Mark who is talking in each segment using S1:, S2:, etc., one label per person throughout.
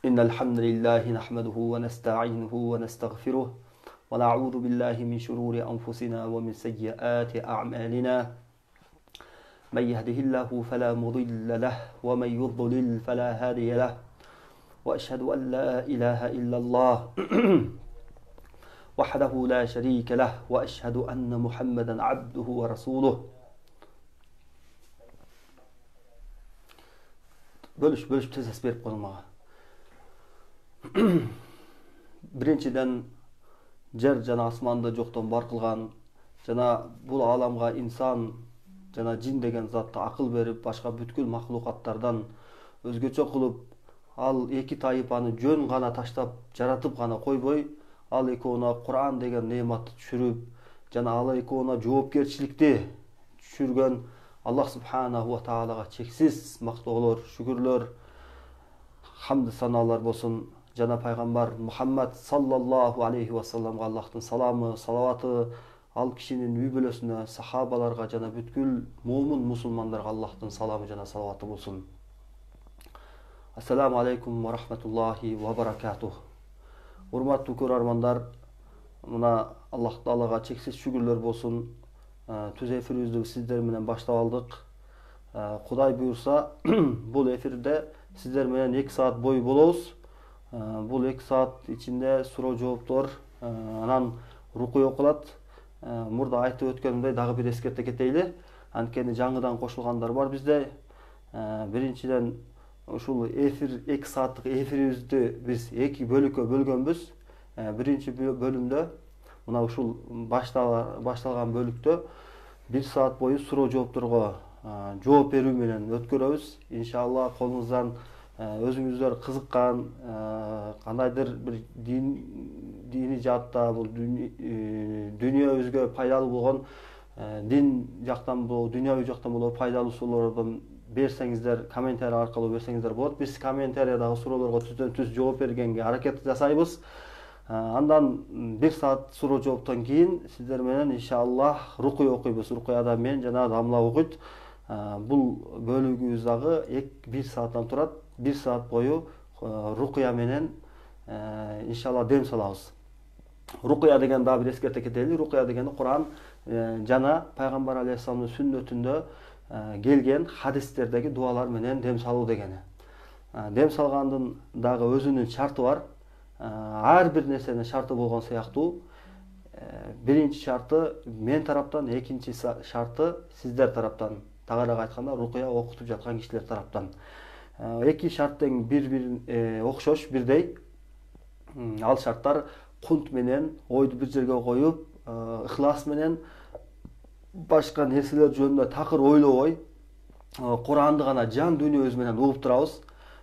S1: إن الحمد لله نحمده ونستعينه ونستغفره ونعوذ بالله من شرور أنفسنا ومن سيئات أعمالنا من يهده الله فلا مضل له ومن يضلل فلا هادي له وأشهد أن لا إله إلا الله وحده لا شريك له وأشهد أن محمدا عبده ورسوله. Bölüş tez berip koymağa. Birinçiden жер жана асманды жоктон бар кылган, жана бул ааламга инсан жана жин деген затты акыл берип, башка бүткүл махлукаттардан өзгөчө кылып, ал эки тайпаны жөн гана таштап, жаратып гана койбой, ал экөөна Кур'ан деген неаматты түшүрүп, жана ал экөөна жоопкерчиликти түшүргөн Аллах субханаху ва таалага чексиз мактоолор, шүгүрлөр, хамды санаалар болсун. Жана пайгамбар Мухаммад саллаллаху алейхи ва салламга Аллахтын саламы, салаваты ал кишинин үй бүлөсүнө, сахабаларга жана бүткүл момун мусулмандарга Аллахтын саламы жана салаваты болсун. Ассаламу алейкум ва рахматуллахи ва баракатух. Урматтуу көрөрмандар, мына Аллах Таалага чексиз шүгүрлөр болсун. Түз эфирибизди сиздер менен баштап алдык. Кудай буйрса, бул эфирде сиздер менен 2 саат бою болобуз. Бул 2 саат ичинде суроо жооптор, анан рукуя окулат. Мурда айтып өткөнүмдөй дагы бир эскерте кетейли. Анткени жаңыдан кошулгандар бар бизде. Биринчиден ушул эфир 2 сааттык эфирибизди биз 2 бөлүккө бөлгөнбүз. Биринчи бөлүмдө мына ушул башталган бөлүктө 1 саат бою суроо жоопторго жооп берүү менен өткөрөбүз. Иншалла колуңуздан өзүңүздөр кызыккан, кандайдыр бир дини жаатта, бул дүйнөбүзгө пайдалуу болгон, дин жактан болобу, дүйнөбү жактан болобу пайдалуу суроолордон берсеңиздер, комментарий аркылуу берсеңиздер болот. Биз комментариядагы суроолорго түздөн түз жооп бергенге аракет жасайбыз. Андан 1 саат суроо жооптон кийин сиздер менен иншаллах рукуя окуйбуз. Рукуяда мен жана Дамла окуйт. Бул бөлүгүбүз дагы 1 сааттан турат. 1 саат бою рукуя менен иншалла дем салабыз. Рукуя деген дагы бир эскерте кетели. Рукуя дегени Кур'ан жана пайгамбар алейхиссаламдын сүннөтүндө келген хадистердеги дуалар менен дем салуу дегени. Дем салгандын дагы өзүнүн шарты бар. Ар бир нерсенин шарты болгон сыяктуу. Биринчи шарты мен тараптан, экинчи шарты сиздер тараптан. Тагыраак айтканда, рукуя окутуп жаткан кишилер тараптан. Эки шарт тең бир окшош, бирдей. Ал шарттар кунт менен, ойду бир жерге коюп, ыхлас менен башка нерселер жөнүндө такыр ойлобой, Куранды гана жан дүйнөбүз менен угуп турабыз.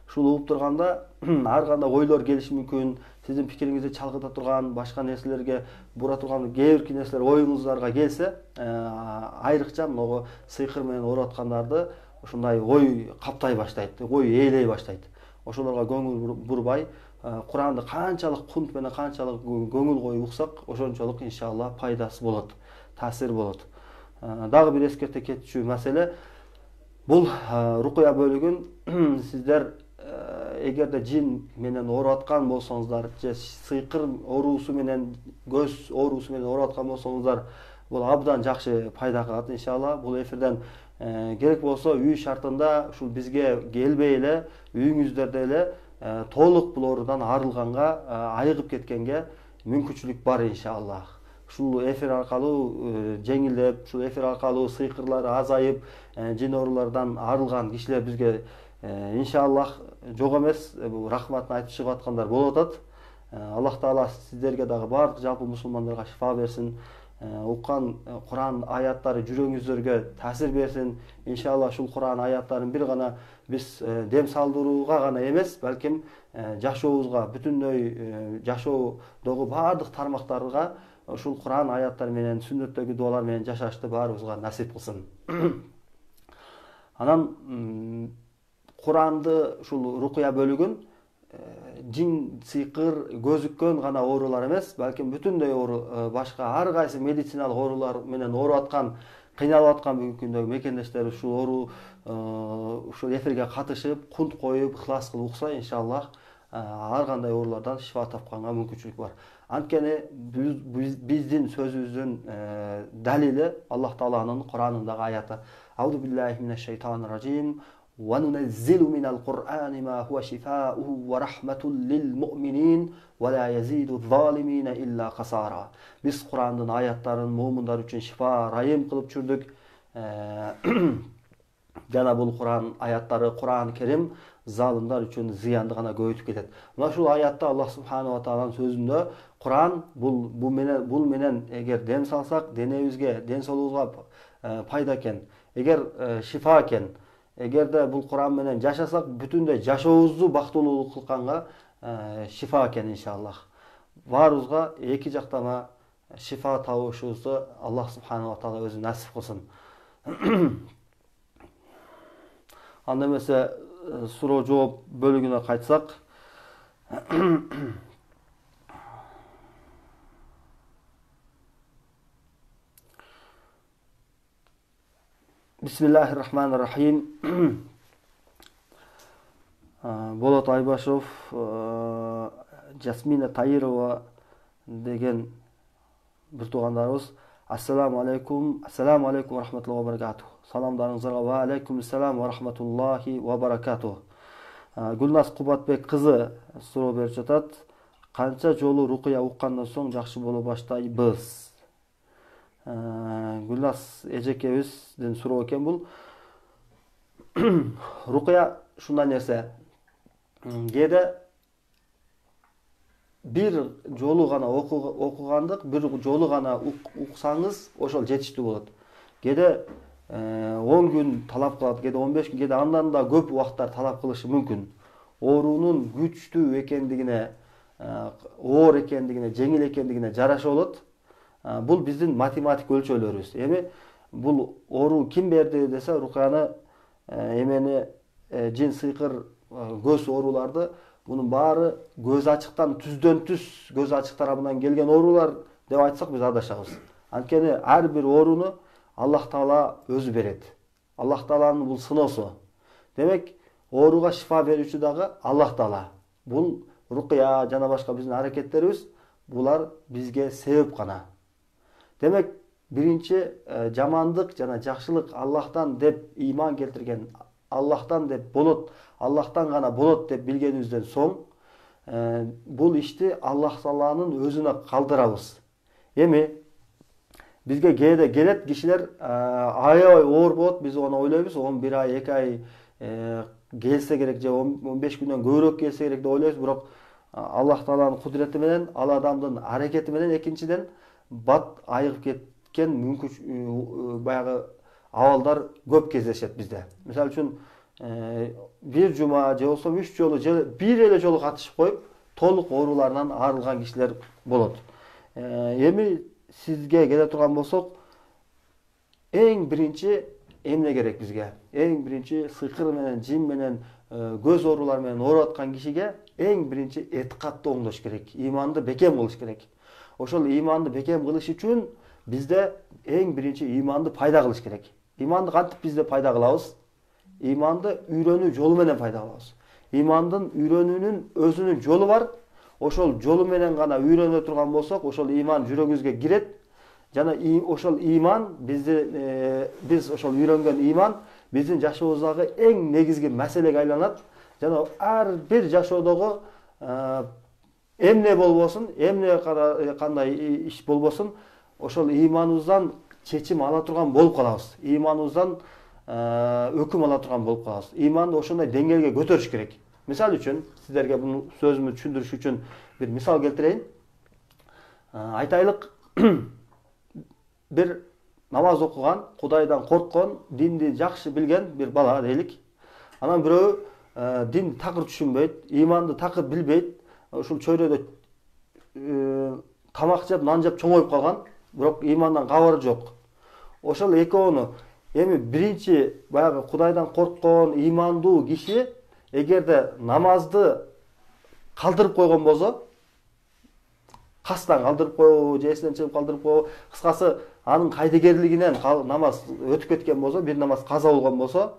S1: Ушул угуп турганда ар кандай ойлор келиши мүмкүн, сиздин пикириңизди чалгыта турган, башка нерселерге бура турган кээ бир нерселер оюңуздарга келсе, айрыкча могу сыйкыр менен ооруп аткандарды ушундай ой каптай баштайт, ой ээлей баштайт. Ошолорго көңүл бурбай, Куранды канчалык кунт менен, канчалык көңүл коюп уксак, ошончолук иншалла пайдасы болот, таасир болот. Дагы бир эскерте кетчү маселе, бул рукуя бөлүгүн сиздер эгерде жин менен ооруп аткан болсоңуздар, же сыйкыр оорусу менен, көз оорусу менен ооруп аткан болсоңуздар, бул абдан жакшы пайда кылат иншалла. Бул эфирден керек болсо үй шартында ушул бизге келбей эле, үйүңүздөрдө эле толук бул оорудан арылганга, айыгып кеткенге мүмкүнчүлүк бар иншалла. Ушул эфир аркылуу жеңилдеп, ушул эфир аркылуу сыйкырлар азайып, жин оорулардан арылган кишилер бизге иншаллах жок эмес, рахматын айтып чыгып аткандар болуп атат. Аллах Таала сиздерге дагы бардык жалпы мусулмандарга шифа берсин. Уккан Кур'ан аяттары жүрөгүңүздөргө таасир берсин. Иншалла ушул Кур'ан аяттарын бир гана биз дем салдырууга гана эмес, балким жашообузга, бүтүндөй жашоодогу бардык тармактарга ушул Кур'ан аяттары менен, сүннөттөгү дуалар менен жашашты баарыбызга насип кылсын. Анан Куранды ушул рукуя бөлүгүн жин, сыйкыр, көзүккөн гана оорулар эмес, балким бүтүндөй оору, башка ар кайсы медициналык оорулар менен ооруп аткан, кыйналып аткан бүгүнкү күндөгү мекендештер ушул оору ушул эфирге катышып, кунт коюп, ыхлас кылып укса, иншаллах ар кандай оорулардан шифа тапканга мүмкүнчүлүк бар. Анткени биздин сөзүбүздүн далили Аллах Тааланын Куранындагы аяты. Ауду биллахи минеш шайтанир ражим. وَنُنَزِّلُ مِنَ الْقُرْآنِ مَا هُوَ شِفَاءٌ وَرَحْمَةٌ لِلْمُؤْمِنِينَ وَلَا يَزِيدُ الظَّالِمِينَ إِلَّا خَسَارًا. Biz Kur'an'ın ayatların mu'minlar üçün şifa, rahim kılıp çürdük. Jana bul Kur'an ayatları, Kur'an-ı Kerim zalimler üçün ziyandı gana göğütüp ketet. Mına şul ayatta Allah Subhanahu wa Ta'ala'nın sözünde Kur'an bul menen eger dem salsak denebizge, den soluğuza payda eken, eger şifa eken, эгерде бул Куран менен жашасак, бүтүндөй жашообузду бактылуулук кылганга шифа экен иншаллах. Баарыбызга эки жактама шифа табышыбызды Аллах Субханаху ва Таала өзү насип кылсын. Анда эмесе суроо жооп бөлүгүнө кайтсак, Bismillahirrahmanirrahim. Болот Айбашев, Жасмина Таирова деген бир туугандарыбыз. Ассаламу алейкум ва рахматуллахи ва баракатух. Саламдарыңыздарга ва алейкум ассалам ва рахматуллахи ва баракатух. Гүлназ Кубатбек кызы суроо берип жатат. Канча жолу рукуя уккандан соң жакшы боло баштайбыз? Гүлназ эжекебиздин суроо экен бул. Рукуя шундай нерсе. Кээде бир жолу гана окугандык, бир жолу гана уксаңыз, ошол жетиштүү болот. Кээде 10 күн талап кылат, кээде 15 күн, кээде андан да көп убакыттар талап кылышы мүмкүн. Оорунун күчтүү экендигине, оор экендигине, жеңил экендигине жараша болот. Бул биздин математик өлчөөлөрүбүз. Эми бул оору ким берди десе, рукуяны, эмени, жин, сыйкыр, көз ооруларды, бунун баары көз ачыктан түздөн түз көз ачык тарабынан келген оорулар деп айтсак биз адашабыз. Анткени ар бир ооруну Аллах Таала өзү берет. Аллах Тааланын бул сыноосу. Демек, ооруга шифа берүүчү дагы Аллах Таала. Бул рукуя жана башка биздин аракеттерибиз, булар бизге себеп гана. Демек, биринчи жамандык жана жакшылык Аллахтан деп ыйман келтирген, Аллахтан деп болот, Аллахтан гана болот деп билгенибизден соң, бул ишти Аллах Тааланын өзүнө калдырабыз. Эми бизге кээде келет кишилер аябай оор болот, биз аны ойлойбуз, 11 ай, 2 ай келсе керек, же 15 күндөн көбүрөөк келсе керек деп ойлойбуз, бирок Аллах Тааланын кудурети менен, ал адамдын аракети менен экинчиден бат айыгып кеткен мүмкүн баягы абалдар көп кездешет бизде. Мисалы үчүн бир жума же болсо 3 жолу же бир эле жолу катышып коюп, толук ооруларынан арылган кишилер болот. Эми сизге келе турган болсок, эң биринчи эмне керек бизге? Эң биринчи сыйкыр менен, жин менен, көз оорулары менен ооруп аткан кишиге эң биринчи этикатты оңдош керек, иманды бекем кылыш керек. Ошол иманды бекем кылыш үчүн бизде эң биринчи иманды пайда кылыш керек. Иманды кантип бизде пайда кылабыз? Иманды үйрөнүү жолу менен пайда кылабыз. Имандын үйрөнүүнүн өзүнүн жолу бар. Ошол жолу менен гана үйрөнө турган болсок, ошол иман жүрөгүбүзгө кирет. Жана ошол иман биз ошол үйрөнгөн иман биздин жашообуздагы эң негизги маселеге айланат. Жана ар бир жашоодогу эмне болбосун, эмне кандай иш болбосун, ошол иманыбыздан чечим ала турган болуп калабыз. Иманыбыздан өкүм ала турган болуп калабыз. Иманды ошондой деңгээлге көтөрүш керек. Мисал үчүн, сиздерге буну сөзүмдү түшүндүрүш үчүн бир мисал келтирейин. Айтайлык, бир намаз окуган, Кудайдан корккон, динди жакшы билген бир бала дейли. Анан бирөө динди такыр түшүнбөйт, иманды такыр билбейт. Ушул чөйрөдө тамак жеп, нан жеп чоңоюп калган, бирок имандан кабары жок. Ошол экөөнү эми биринчи баягы Кудайдан корккон, имандуу киши эгерде намазды калтырып койгон болсо, кастан калтырып коебу, же эсинен чыгып калтырып коебу, кыскасы анын кайдыгерлигинен намаз өтүп кеткен болсо, бир намаз каза болгон болсо,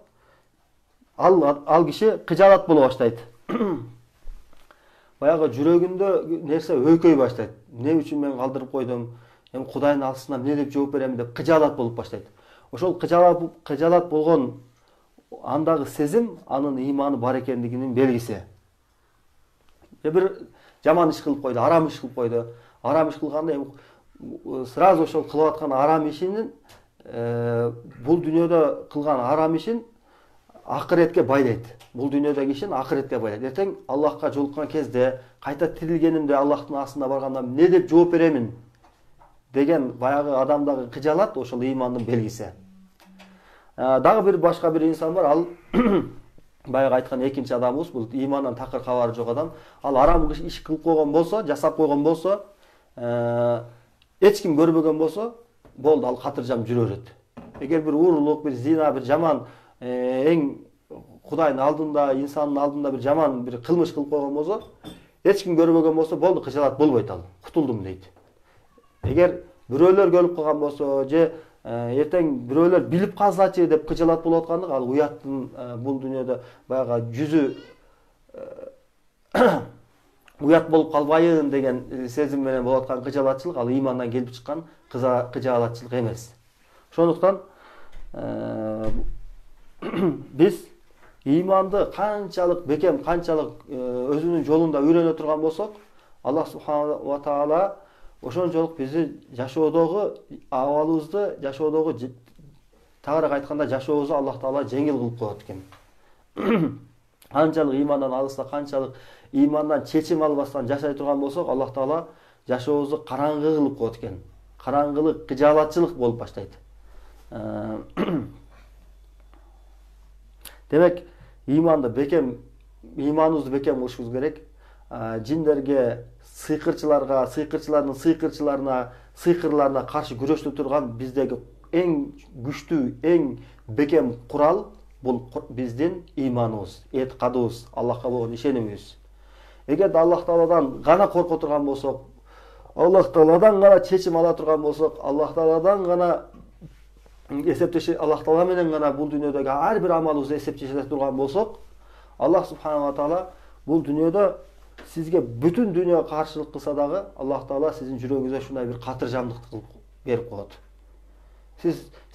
S1: ал киши кыжаалат боло баштайт. баягы жүрөгүндө нерсе өйкөй баштайт. Эмне үчүн мен калтырып койдум? Эми Кудайдын алдысына эмне деп жооп берем деп кыжаалат болуп баштайт. Ошол кыжаалат болгон андагы сезим анын ыйманы бар экендигинин белгиси. Бир жаман иш кылып койду, арам иш кылып койду. Арам иш кылганда эми сразу ошол кылып аткан арам ишинин бул дүйнөдө кылган арам ишин акыретке байлайт. Бул дүйнөдөгү ишин акыретке байлайт. Эртең Аллахка жолуккан кезде, кайта тирилгенимде Аллахтын астына барганда эмне деп жооп беремин деген баягы адамдагы кыжаалат ошол ыймандын белгиси. Дагы бир башка бир инсан бар, ал баягы айткан экинчи адамыбыз, бул ыймандан такыр кабары жок адам. Ал арам иш кылып койгон болсо, жасап койгон болсо, эч ким көрбөгөн болсо, болду, ал катыржам жүрө берет. Эгер бир уурулук, бир зина, бир жаман эң Кудайдын алдында, инсандын алдында бир жаман бир кылмыш кылып койгон болсо, эч ким көрбөгөн болсо, болду, кыжаалат болбойт, ал кутулдум дейт. Эгер бирөөлөр көрүп калган болсо, же эртең бирөөлөр билип калсачы деп кыжаалат болуп аткандык, ал уяттын бул дүйнөдө баягы жүзү уят болуп калбайын деген сезим менен болуп аткан кыжаалатчылык, ал ыймандан келип чыккан кыжаалатчылык эмес. Ошондуктан биз ыйманды канчалык бекем, канчалык өзүнүн жолунда үйрөнө турган болсок, Аллах субханаху ва таала ошончолук бизди жашоодогу абалыбызды, жашоодогу тагыраак айтканда жашообузду Аллах таала жеңил кылып коет экен. Канчалык ыймандан алыста, канчалык ыймандан чечим албастан жашай турган болсок, Аллах таала жашообузду караңгы кылып коет экен. Караңгылык, кыжаалатчылык болуп баштайт. Демек, ыйманды бекем, ыйманыбызды бекем кылышыбыз керек. Жиндерге, сыйкырчылардын сыйкырларына каршы күрөштө турган биздеги эң күчтүү, эң бекем курал бул биздин ыйманыбыз, этикадыбыз, Аллахка болгон ишенимибиз. Эгер Аллах Тааладан гана корко турган болсок, Аллах Тааладан гана чечим ала турган болсок, Аллах Тааладан гана Аллах Таала менен гана бул дүйнөдөгү ар бир амалыбызды эсептеше турган болсок, Аллах субханаху ва таала бул дүйнөдө сизге бүтүн дүйнө каршылык кылса дагы, Аллах Таала сиздин жүрөгүңүзгө ушундай бир катыржамдыкты кылып берип коет.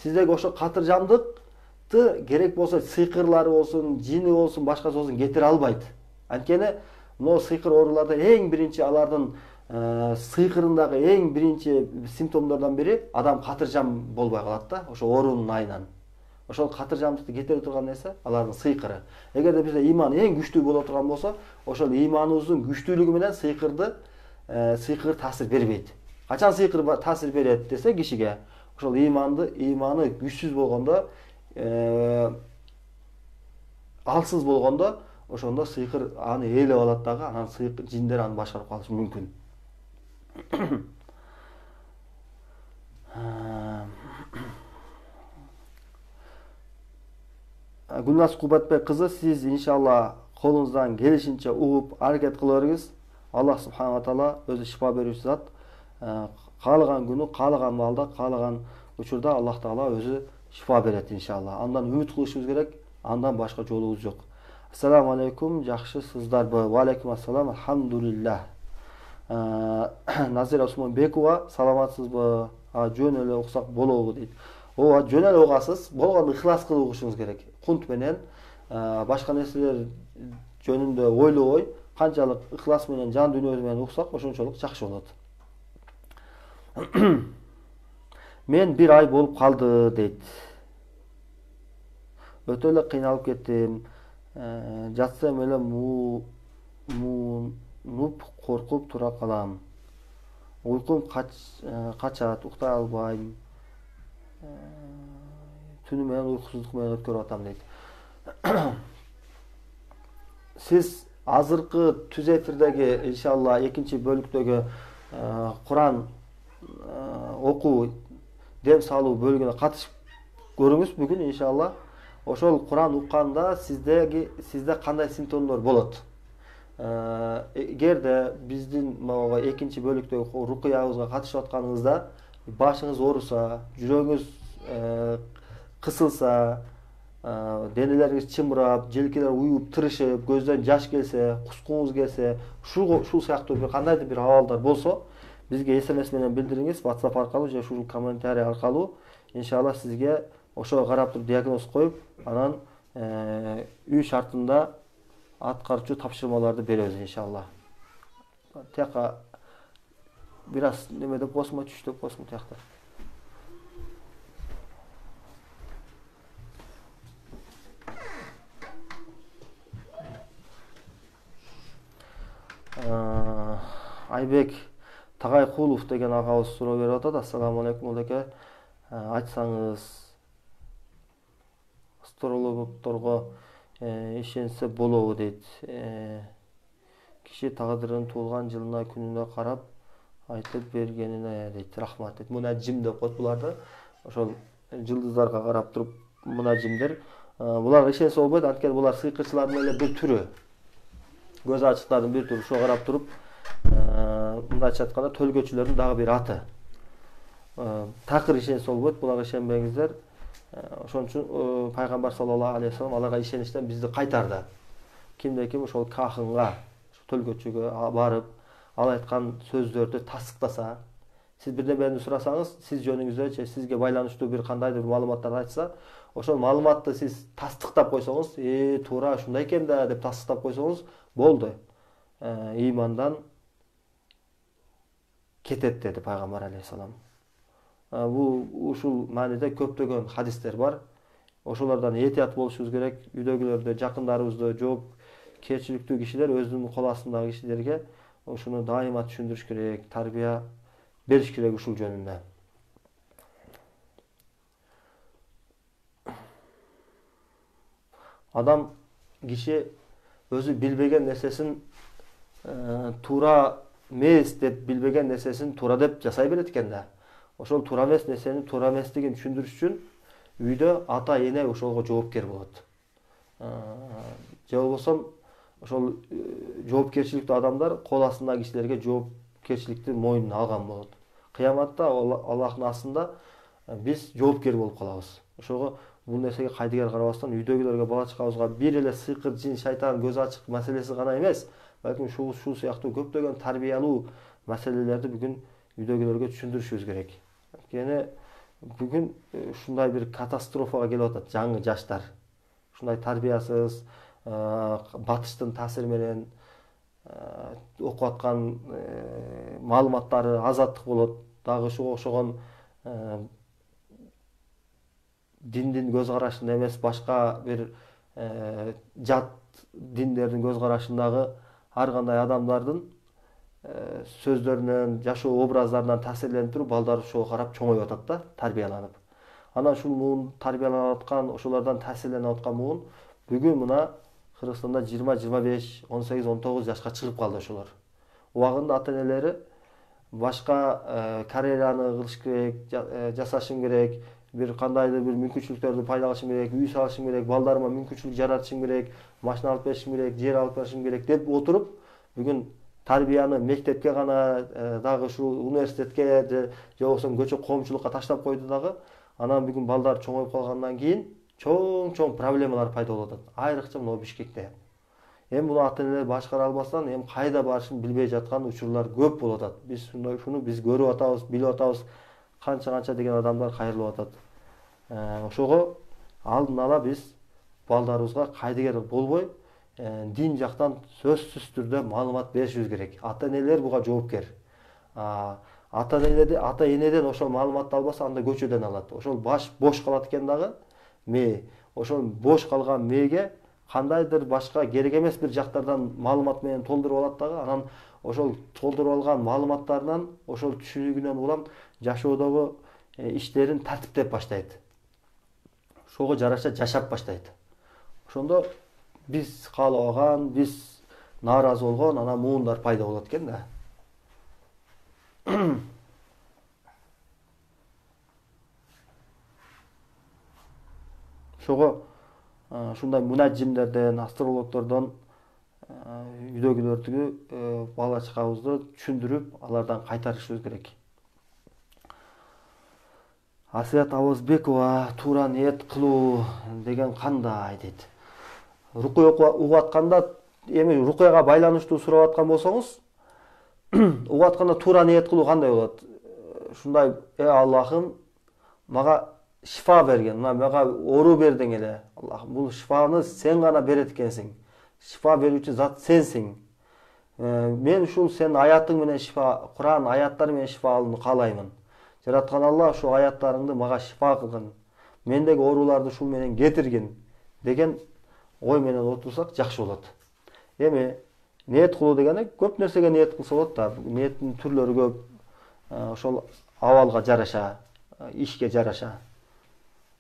S1: Сиздеги ошо катыржамдыкты керек болсо сыйкырлары болсун, жини болсун, башкасы болсун кетире албайт. Анткени мына сыйкыр ооруларда эң биринчи алардын сыйкырындагы эң биринчи симптомдордон бири адам катыржам болбой калат да, ошо оорунун айынан. Ошол катыржамдыкты кетире турган нерсе алардын сыйкыры. Эгерде бизде ыйман эң күчтүү боло турган болсо, ошол ыйманыбыздын күчтүүлүгү менен сыйкыр таасир бербейт. Качан сыйкыр таасир берет десе кишиге, ошол ыйманы күчсүз болгондо, алсыз болгондо, ошондо сыйкыр аны ээлеп алат дагы, анан жиндер аны башкарып калышы мүмкүн. Гүлназ Кубатбек кызы, сиз иншалла колуңуздан келишинче угуп аракет кыла бериңиз. Аллах субханаху ва таала өзү шифа берүүчү зат. Каалаган күнү, каалаган маалда, каалаган учурда Аллах таала өзү шифа берет иншалла. Андан үмүт кылышыбыз керек, андан башка жолубуз жок. Ассаламу алейкум, жакшысыздарбы? Ва алейкум ассалам, алхамдулиллах. Назира Усманбекова, саламатсызбы? Жөн эле уксак болобу дейт. Ооба, жөн эле угасыз, болгондо ыхлас кылып угушуңуз керек. Кунт менен башка нерселер жөнүндө ойлобой, канчалык ыхлас менен жан дүйнөбүз менен уксак, ошончолук жакшы болот. Мен 1 ай болуп калды дейт. Өтө эле кыйналып кеттим. Жатсам эле муунуп коркуп тура калам. Уйкум качат, уктай албайм. Түнү менен уйкусуздук менен өткөрүп атам дейт. Сиз азыркы түз эфирдеги иншалла экинчи бөлүктөгү Куран окуу, дем салуу бөлүгүнө катышып көрүңүз бүгүн иншалла. Ошол Куран укканда сизде кандай симптомдор болот? Эгерде биздин могу экинчи бөлүктөгү рукуябызга катышып атканыңызда башыңыз ооруса, жүрөгүңүз кысылса, денелериңиз чымырап, желкелер уюп, тырышып, көздөн жаш келсе, кускуңуз келсе, ушул сыяктуу бир кандайдыр бир абалдар болсо, бизге SMS менен билдириңиз, WhatsApp аркылуу же ушул комментарий аркылуу. Иншалла сизге ошого карап туруп диагноз коюп, анан үй шартында аткарчу тапшырмаларды беребиз иншалла. Тияка бир аз неме деп койсуңбу, түштөп койсуң тиякта. Айбек Тагайкулов деген агабыз суроо берип атат. Ассаламу алейкум улеке. Айтсаңыз, астрологторго ишенсе болобу дейт. Киши тагдырын туулган жылына күнүнө карап айтып бергенине дейт. Рахмат дейт. Мунажим деп коет буларды. Ошол жылдыздарга карап туруп мунажимдер. Буларга ишенсе болбойт, анткени булар сыйкырчылардын эле бир түрү. Көз ачыктардын бир түрү. Ошого карап туруп мындайча айтканда төлгөчүлөрдүн дагы бир аты. Такыр ишенсе болбойт, буларга ишенбеңиздер. Ошон үчүн пайгамбар саллаллаху алейхи вассалам аларга ишеничтен бизди кайтарды. Кимде ким ошол кахынга, төлгөчүгө барып, ал айткан сөздөрдү тасдыктаса, сиз бир нерсени сурасаңыз, сиз жөнүңүздө же сизге байланыштуу бир кандайдыр маалыматтарды айтса, ошол маалыматты сиз тасдыктап койсоңуз, туура ушундай экен да деп тасдыктап койсоңуз, болду. Имандан кетет деди пайгамбар алейхиссалам. Ушул мааниде көптөгөн хадистер бар. Ошолордон этият болушубуз керек. Үйдөгүлөрдө, жакындарыбызды, жоопкерчиликтүү кишилер өзүнүн кол астындагы кишилерге ушуну дайыма түшүндүрүш керек, тарбия бериш керек ушул жөнүндө. Адам, киши өзү билбеген нерсесин туура эмес деп билбеген нерсесин туура деп жасай берет экен да. Ошол туура эмес нерсенин туура эместигин түшүндүрүш үчүн үйдө ата эне ошого жоопкер болот. Же болбосо ошол жоопкерчиликтүү адамдар кол астындагы кишилерге жоопкерчиликти мойнуна алган болот. Кыяматта Аллахтын астында биз жоопкер болуп калабыз. Ошого бул нерсеге кайдыгер карабастан үйдөгүлөргө, бала чакабызга бир эле сыйкыр, жин, шайтан, көз ачык маселеси гана эмес, балким ушул сыяктуу көптөгөн тарбиялуу маселелерди бүгүн үйдөгүлөргө түшүндүрүшүбүз керек. Анткени бүгүн ушундай бир катастрофага келип атат жаңы жаштар. Ушундай тарбиясыз, батыштын таасири менен окуп аткан маалыматтары азаттык болот. Дагы ушуга окшогон диндин көз карашында эмес, башка бир жат диндердин көз карашындагы ар кандай адамдардын сөздөрүнөн, жашоо образдарынан таасирленип туруп, балдар ошого карап чоңоюп атат да, тарбияланып. Анан ушул муун тарбияланып аткан, ошолордон таасирленип аткан муун бүгүн мына Кыргызстанда 20, 25, 18, 19 жашка чыгып калды ошолор. Убагында ата-энелери башка карьераны кылыш керек, жасашым керек, бир кандайдыр бир мүмкүнчүлүктөрдү пайдаланышым керек, үй салышым керек, балдарыма мүмкүнчүлүк жаратышым керек, машина алып беришим керек, жер алып беришим керек деп отуруп, бүгүн тарбияны мектепке гана, дагы ушул университетке же болбосо көчө коомчулукка таштап койду дагы. Анан бүгүн балдар чоңоюп калгандан кийин чоң проблемалар пайда болуп атат. Айрыкча мына Бишкекте. Эми буну ата-энелер башкара албастан, эми кайда барышын билбей жаткан учурлар көп болуп атат. Биз ушуну көрүп атабыз, билип атабыз. Канча деген адамдар кайрылып атат. Ошого алдын ала биз балдарыбызга кайдыгер болбой, дин жактан сөзсүз түрдө маалымат беришибиз керек. Ата-энелер буга жоопкер. Ата-энеден ошол маалыматты албаса, анда көчөдөн алат. Ошол бош калат экен дагы мээ. Ошол бош калган мээге кандайдыр башка керек эмес бир жактардан маалымат менен толтуруп алат дагы. Анан ошол толтуруп алган маалыматтарынан, ошол түшүнүгүнөн улам жашоодогу иштерин тартиптеп баштайт. Ошого жараша жашап баштайт. Ошондо биз каалабаган, биз нааразы болгон анан муундар пайда болот экен да. Ошого ушундай мунажимдерден, астрологтордон үйдөгүлөрдү, бала чакабызды түшүндүрүп, алардан кайтарышыбыз керек. Асият Абазбекова туура ниет кылуу деген кандай дейт. Рукуя угуп атканда, эми рукуяга байланыштуу сурап аткан болсоңуз, угуп атканда туура ниет кылуу кандай болот? Ушундай, Аллахым, мага шифа берген, мага оору бердиң эле. Аллахым, бул шифаны сен гана берет экенсиң. Шифа берүүчү зат сенсиң. Мен ушул сенин аятың менен шифа, Куран аяттары менен шифа алууну каалаймын. Жараткан Алла ушул аяттарыңды мага шифа кылгын. Мендеги ооруларды ушул менен кетиргин деген ой менен отурсак жакшы болот. Эми ниет кылуу дегени көп нерсеге ниет кылса болот да. Ниеттин түрлөрү көп. Ошол абалга жараша, ишке жараша.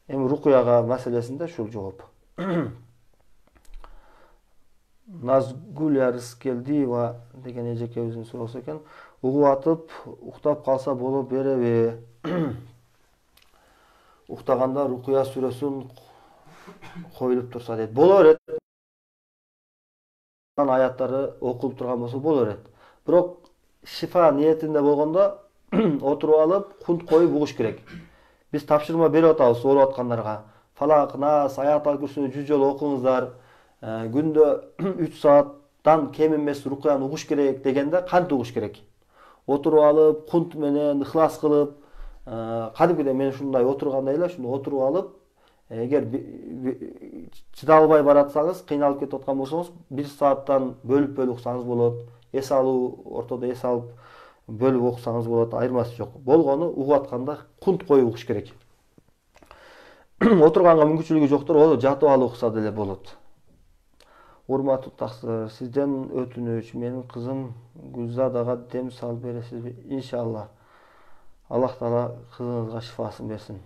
S1: Эми рукуяга маселесинде ушул жооп. Назгуля Рыскелдиева деген эжекебиздин суроосу экен. Угуп атып, уктап калса боло береби? Уктаганда рукуя сүрөсүн коюлуп турса дейт. Боло берет. Аяттары окулуп турган болсо боло берет. Бирок шифа ниетинде болгондо отуруп алып, кунт коюп угуш керек. Биз тапшырма берип атабыз ооруп аткандарга. Фалак, Нас, Аятал Курсуну 100 жолу окуңуздар. Күндө 3 сааттан кем эмес рукуяны угуш керек дегенде кантип угуш керек? Отуруп алып, кунт менен ыхлас кылып, кадимкидей мен ушундай отургандай эле, ушуну отуруп алып, эгер чыдай албай баратсаңыз, кыйналып кетип аткан болсоңуз, 1 сааттан бөлүп уксаңыз болот. Эс алуу, ортодо эс алып бөлүп окусаңыз болот, айырмасы жок. Болгону угуп атканда кунт коюп угуш керек. Отурганга мүмкүнчүлүгү жоктор ол жатып алып укса деле болот. Урматтуу таксыр, сизден өтүнүч, менин кызым Гүлзадага дем салып бересизби? Иншалла. Аллах Таала кызыңызга шифасын берсин.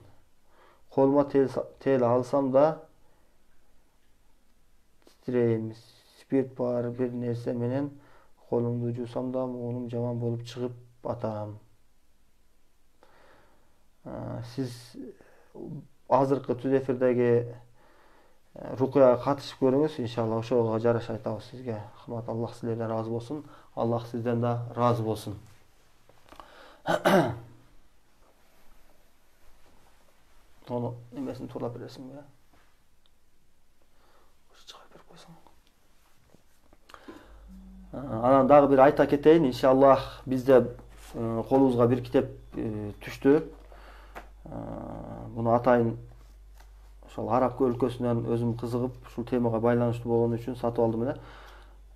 S1: Колума тел алсам да титрейм. Спирт бар бир нерсе менен колумду жуусам да муунум жаман болуп чыгып атам. Сиз азыркы түз эфирдеги рукуяга катышып көрүңүз, иншалла ошого жараша айтабыз сизге. Рахмат, Аллах силерден разы болсун. Аллах сизден да разы болсун. Onu немесин турлап бересиңби? Чыгарып берип койсоң. Анан дагы бир айта кетейин, иншаллах бизде колубузга бир китеп түштү. Буну атайын ошол араб өлкөсүнөн өзүм кызыгып, ушул темага байланыштуу болгон үчүн сатып алдым эле.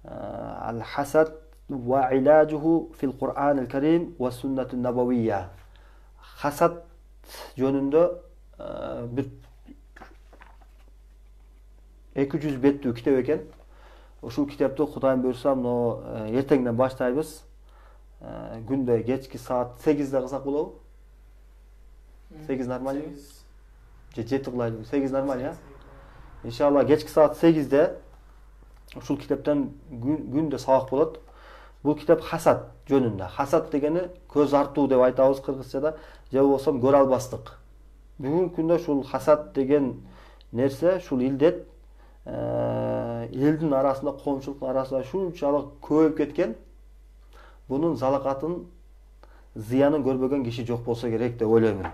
S1: Ал-хасад ва илажуху фил Кур'анил Карим ва суннатун набавийя. Хасад жөнүндө бир 200 беттүү китеп экен. Ушул китепти Кудайым буйрса, эртеңден баштайбыз. Күндө кечки саат 8-де кылсак болобу? 8 нормально? Же 7 кылайлы? 8 нормально, я? Иншалла кечки саат 8-де ушул китептен күндө сабак болот. Бул китеп хасад жөнүндө. Хасад дегени көз артуу деп айтабыз кыргызчада, же болбосо көрө албастык. Бүгүнкү күндө ушул хасад деген нерсе, ушул илдет элдин арасында, коомчулуктун арасында шунчалык көбөйүп кеткен. Бунун залакатын, зыянын көрбөгөн киши жок болсо керек деп ойлоймун.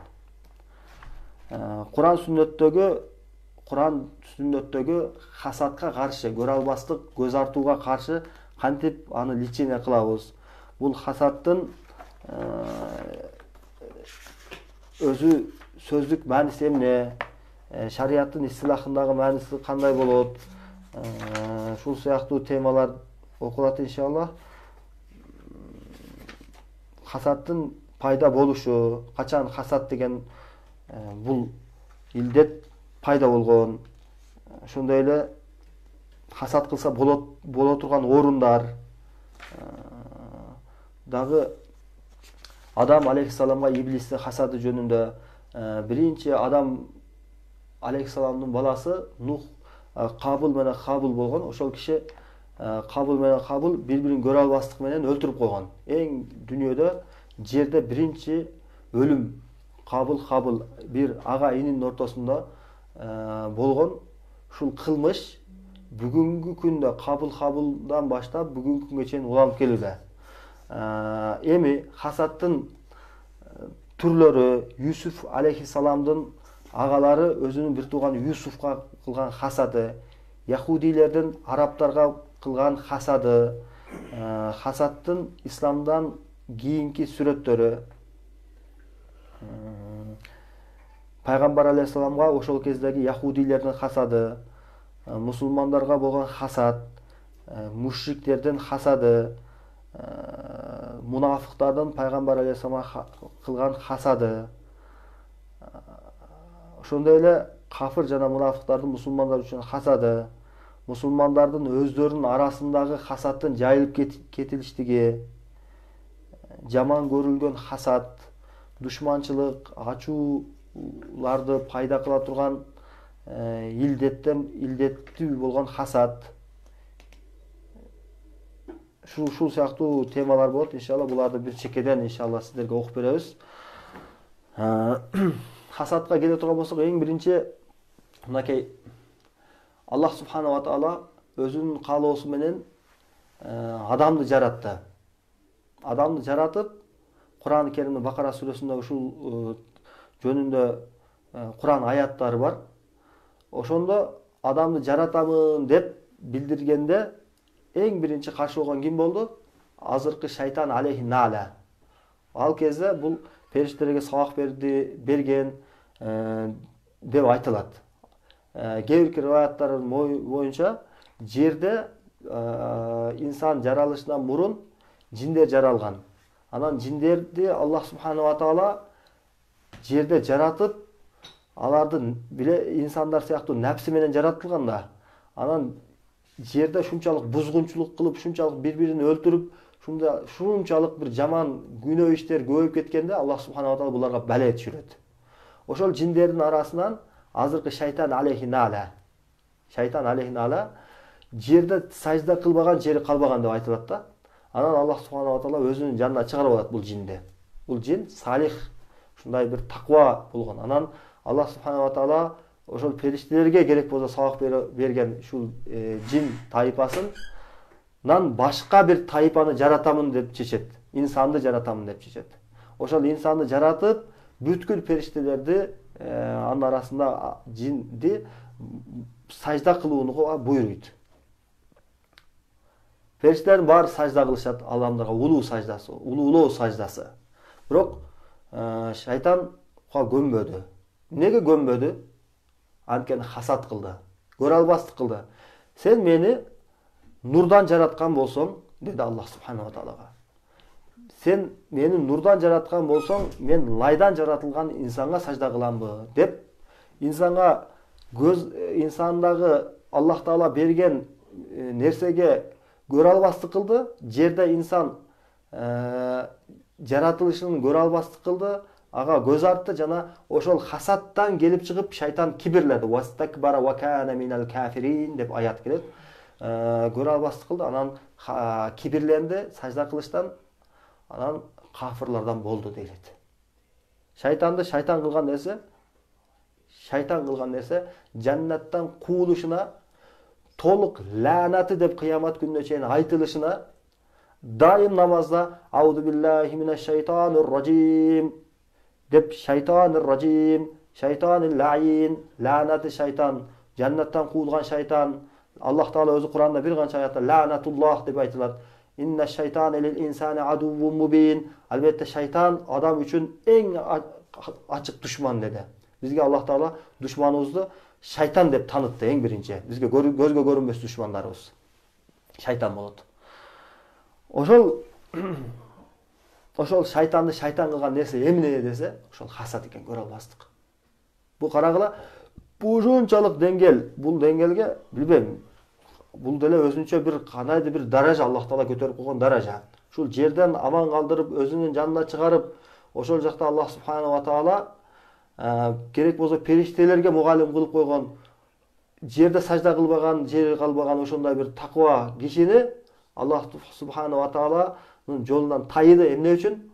S1: Куран сүннөттөгү хасадка каршы, көрө албастык, көз артууга каршы кантип аны личине кылабыз? Бул хасадтын өзү сөздүк мааниси эмне? Шариаттын истилахындагы мааниси кандай болот? Ушул сыяктуу темалар окулат иншалла. Хасадтын пайда болушу, качан хасад деген бул илдет пайда болгон, ошондой эле хасад кылса боло турган орундар, дагы Адам алейхиссаламга иблистин хасады жөнүндө, биринчи Адам алейхиссаламдын баласы Нух, Кабыл менен Хабыл болгон. Ошол киши Кабыл менен Хабыл бири-бирин көрө албастык менен өлтүрүп койгон. Эң дүйнөдө жерде биринчи өлүм Кабыл бир ага ининин ортосунда болгон. Ушул кылмыш бүгүнкү күндө Кабылдан баштап бүгүнкү күнгө чейин уланып келүүдө. Эми хасадтын түрлөрү, Юсуф алейхиссаламдын агалары өзүнүн бир тууганы Юсуфка кылган хасады, яхудилердин арабтарга кылган хасады, хасаттын исламдан кийинки сүрөттөрү, пайгамбар алейхиссаламга ошол кездеги яхудилердин хасады, мусулмандарга болгон хасад, мушриктердин хасады, мунафыктардын пайгамбар алейхиссаламга кылган хасады, ошондой эле кафыр жана мунафыктардын мусулмандар үчүн хасады, мусулмандардын өздөрүнүн арасындагы хасаттын жайылып кетилиштиги, жаман көрүлгөн хасад, душманчылык, ачууларды пайда кыла турган илдеттүү болгон хасад, ушул сыяктуу темалар болот. Иншалла буларды бир чекеден иншалла сиздерге окуп беребиз. Хасадка келе турган болсок, эң биринчи мынакей Аллах субхана ва таала өзүнүн каалоосу менен адамды жаратты. Адамды жаратып, Кур'ан-ы Керимдин Бакара сүрөсүндө ушул жөнүндө Кур'ан аяттары бар. Ошондо адамды жаратамын деп билдиргенде эң биринчи каршы болгон ким болду? Азыркы шайтан алейхи наля. Ал кезде бул периштелерге сабак берген деп айтылат. Кээ бир риваяттар боюнча жерде инсан жаралышынан мурун жиндер жаралган. Анан жиндерди Аллах субхана ва таала жерде жаратып, аларды биле инсандар сыяктуу нәпси менен жаратылган да. Анан жерде шунчалык бузгунчулук кылып, шунчалык бири-бирин өлтүрүп, шунчалык бир жаман күнөө иштер көбөйүп кеткенде Аллах субхана ва таала буларга бале түшүрөт. Ошол жиндердин арасынан азыркы шайтан алейхи наля. Шайтан алейхи наля жерде сажда кылбаган жери калбаган деп айтылат да. Анан Аллах субхана ва таала өзүнүн жанына чыгарып алат бул жинди. Бул жин салих, ушундай бир таква болгон. Анан Аллах субхана ва таала ошол периштелерге керек болсо сабак берген ушул жин тайпасынан башка бир тайпаны жаратамын деп чечет. Инсанды жаратамын деп чечет. Ошол инсанды жаратып, бүткүл периштелерди анын арасында жинди сажда кылууга буйруйт. Периштелердин баары сажда кылышат Алламдарга, улуулоо саждасы. Бирок шайтанга көнбөдү. Эмнеге көнбөдү? Анткени хасад кылды, көрө албастык кылды. Сен мени нурдан жараткан болсоң, деди Аллах субхана ва таалага. Сен мени нурдан жараткан болсоң, мен лайдан жаратылган инсанга сажда кыламбы деп, инсандагы Аллах таала берген нерсеге көрө албастык кылды. Жерде инсан жаратылышын көрө албастык кылды. Ага көз артты жана ошол хасаттан келип чыгып шайтан кибирледи. Вастакбара ва кана минал кафирин деп аят келет. Көрө албастык кылды. Анан кибирленди сажда кылыштан. Анан кафырлардан болду дейт. Шайтанды шайтан кылган нерсе жаннаттан куулушуна, толук лаанаты деп кыямат күнүнө чейин айтылышына, дайым намазда ауду биллахи минаш шайтанир ражим деп шайтанир ражим, шайтанил лаин, лаанаты шайтан, жаннаттан куулган шайтан. Аллах таала өзү Кур'анда бир канча аятта лаанатуллах деп айтылат. Инна шайтана лил инсани адуввун мубин. Албетте шайтан адам үчүн эң ачык душман деди. Бизге Аллах таала душманыбызды шайтан деп танытты эң биринчи. Бизге көзгө көрүнбөс душмандарыбыз шайтан болот. Ошол шайтанды шайтан кылган нерсе эмне десе, ошол хасад экен, көрө албастык. Бул карагыла, бул ушунчалык деңгел, бул деңгелге билбейм. Бул деле өзүнчө бир кандайдыр бир даража, Аллах таала көтөрүп койгон даража. Ушул жерден аман калдырып, өзүнүн жанына чыгарып, ошол жакта Аллах субхана ва таала керек болсо периштелерге мугалим кылып койгон, жерде сажда кылбаган, жери калбаган ошондой бир таква кишини Аллах субхана ва тааланын жолунан тайыды. Эмне үчүн?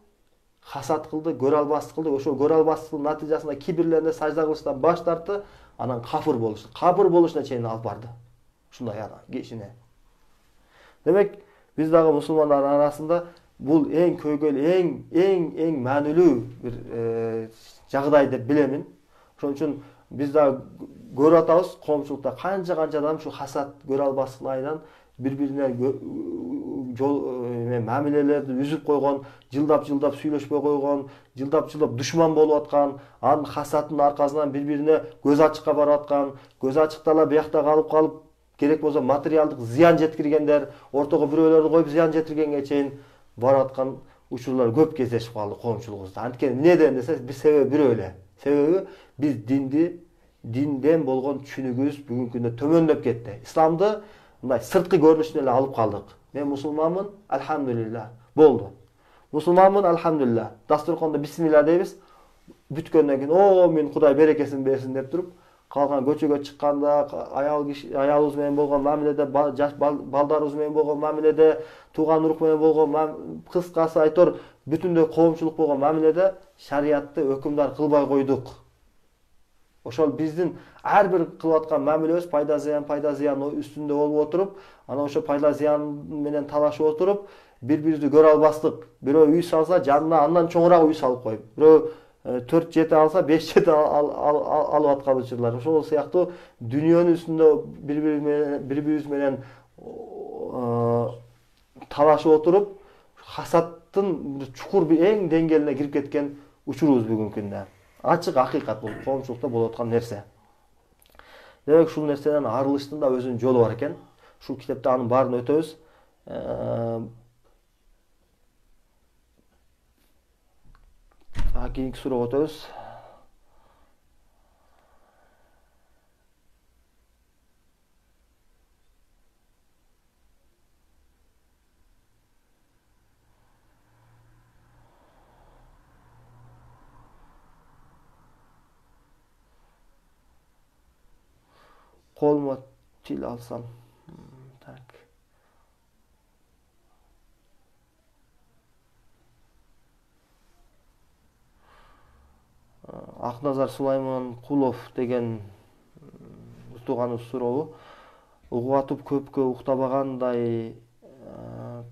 S1: Хасад кылды, көрө албастык кылды. Ошол көрө албастыктын натыйжасында кибирленди, сажда кылыштан баш тартты, анан кафыр болушуна чейин алып барды. Ушундай кишине. Демек, биз дагы мусулмандардын арасында Бул эң көйгөйлүү, эң маанилүү бир жагдай деп билемин. Ошон үчүн биз да көрүп атабыз, коомчулукта канча адам ушу хасад көрө албаслыгынан бири-бирине жол мамилелерди үзүп койгон, жылдап сүйлөшпөй койгон, жылдап душман болуп аткан, анын хасадынын аркасынан бири-бирине көз ачыкка барып аткан, көз ачыкта эле биякта калып керек болсо материалдык зыян жеткиргендер, ортого бирөөлөрдү коюп зыян жетиргенге чейин барып аткан учурлар көп кездешип калды коомчулугубузда. Анткени эмнеден десе, себеби бирөө эле. Себеби биз динден болгон түшүнүгүбүз бүгүнкү күндө төмөндөп кетти. Исламды мындай сырткы көрүнүшүнө эле алып калдык. Мен мусулманмын, альхамдулилlah. Болду. Мусулманмын, альхамдулилlah. Дастурконда бисмилла дейбиз. Бүткөндөн кийин, "О, мен Кудай берекесин берсин" деп туруп, калган көчөгө чыкканда, аялыбыз менен болгон мамиледе, жаш балдарыбыз менен болгон мамиледе, тууган урук менен болгон кыскасы айтор бүтүндөй коомчулук болгон мамиледе шариятты өкүмдар кылбай койдук. Ошол биздин ар бир кылып аткан мамилебиз пайда зыян үстүндө болуп отуруп, анан ошо пайда зыян менен талашып отуруп, бири-бирибизди көрө албастык. Бирөө үй салса, жанына андан чоңураак үй салып коюп, бирөө 4-7 алса, 5-7 алып аткан учурлар. Ошол сыяктуу дүйнөнүн үстүндө бири-бирибиз менен талашып отуруп, хасаттын чукур бир эң деңгээлине кирип кеткен учурубуз бүгүнкү күндө. Ачык акыйкат бул коомчулукта болуп аткан нерсе. Демек ушул нерседен арылыштын да өзүнүн жолу бар экен. Ушул китепте анын баарын өтөбүз. Кийинки суроого өтөбүз. Колума тил алсам. Так. Акназар Сулайманкулов деген тууганыбыз сурообу. Угатып көпкө уктабагандай,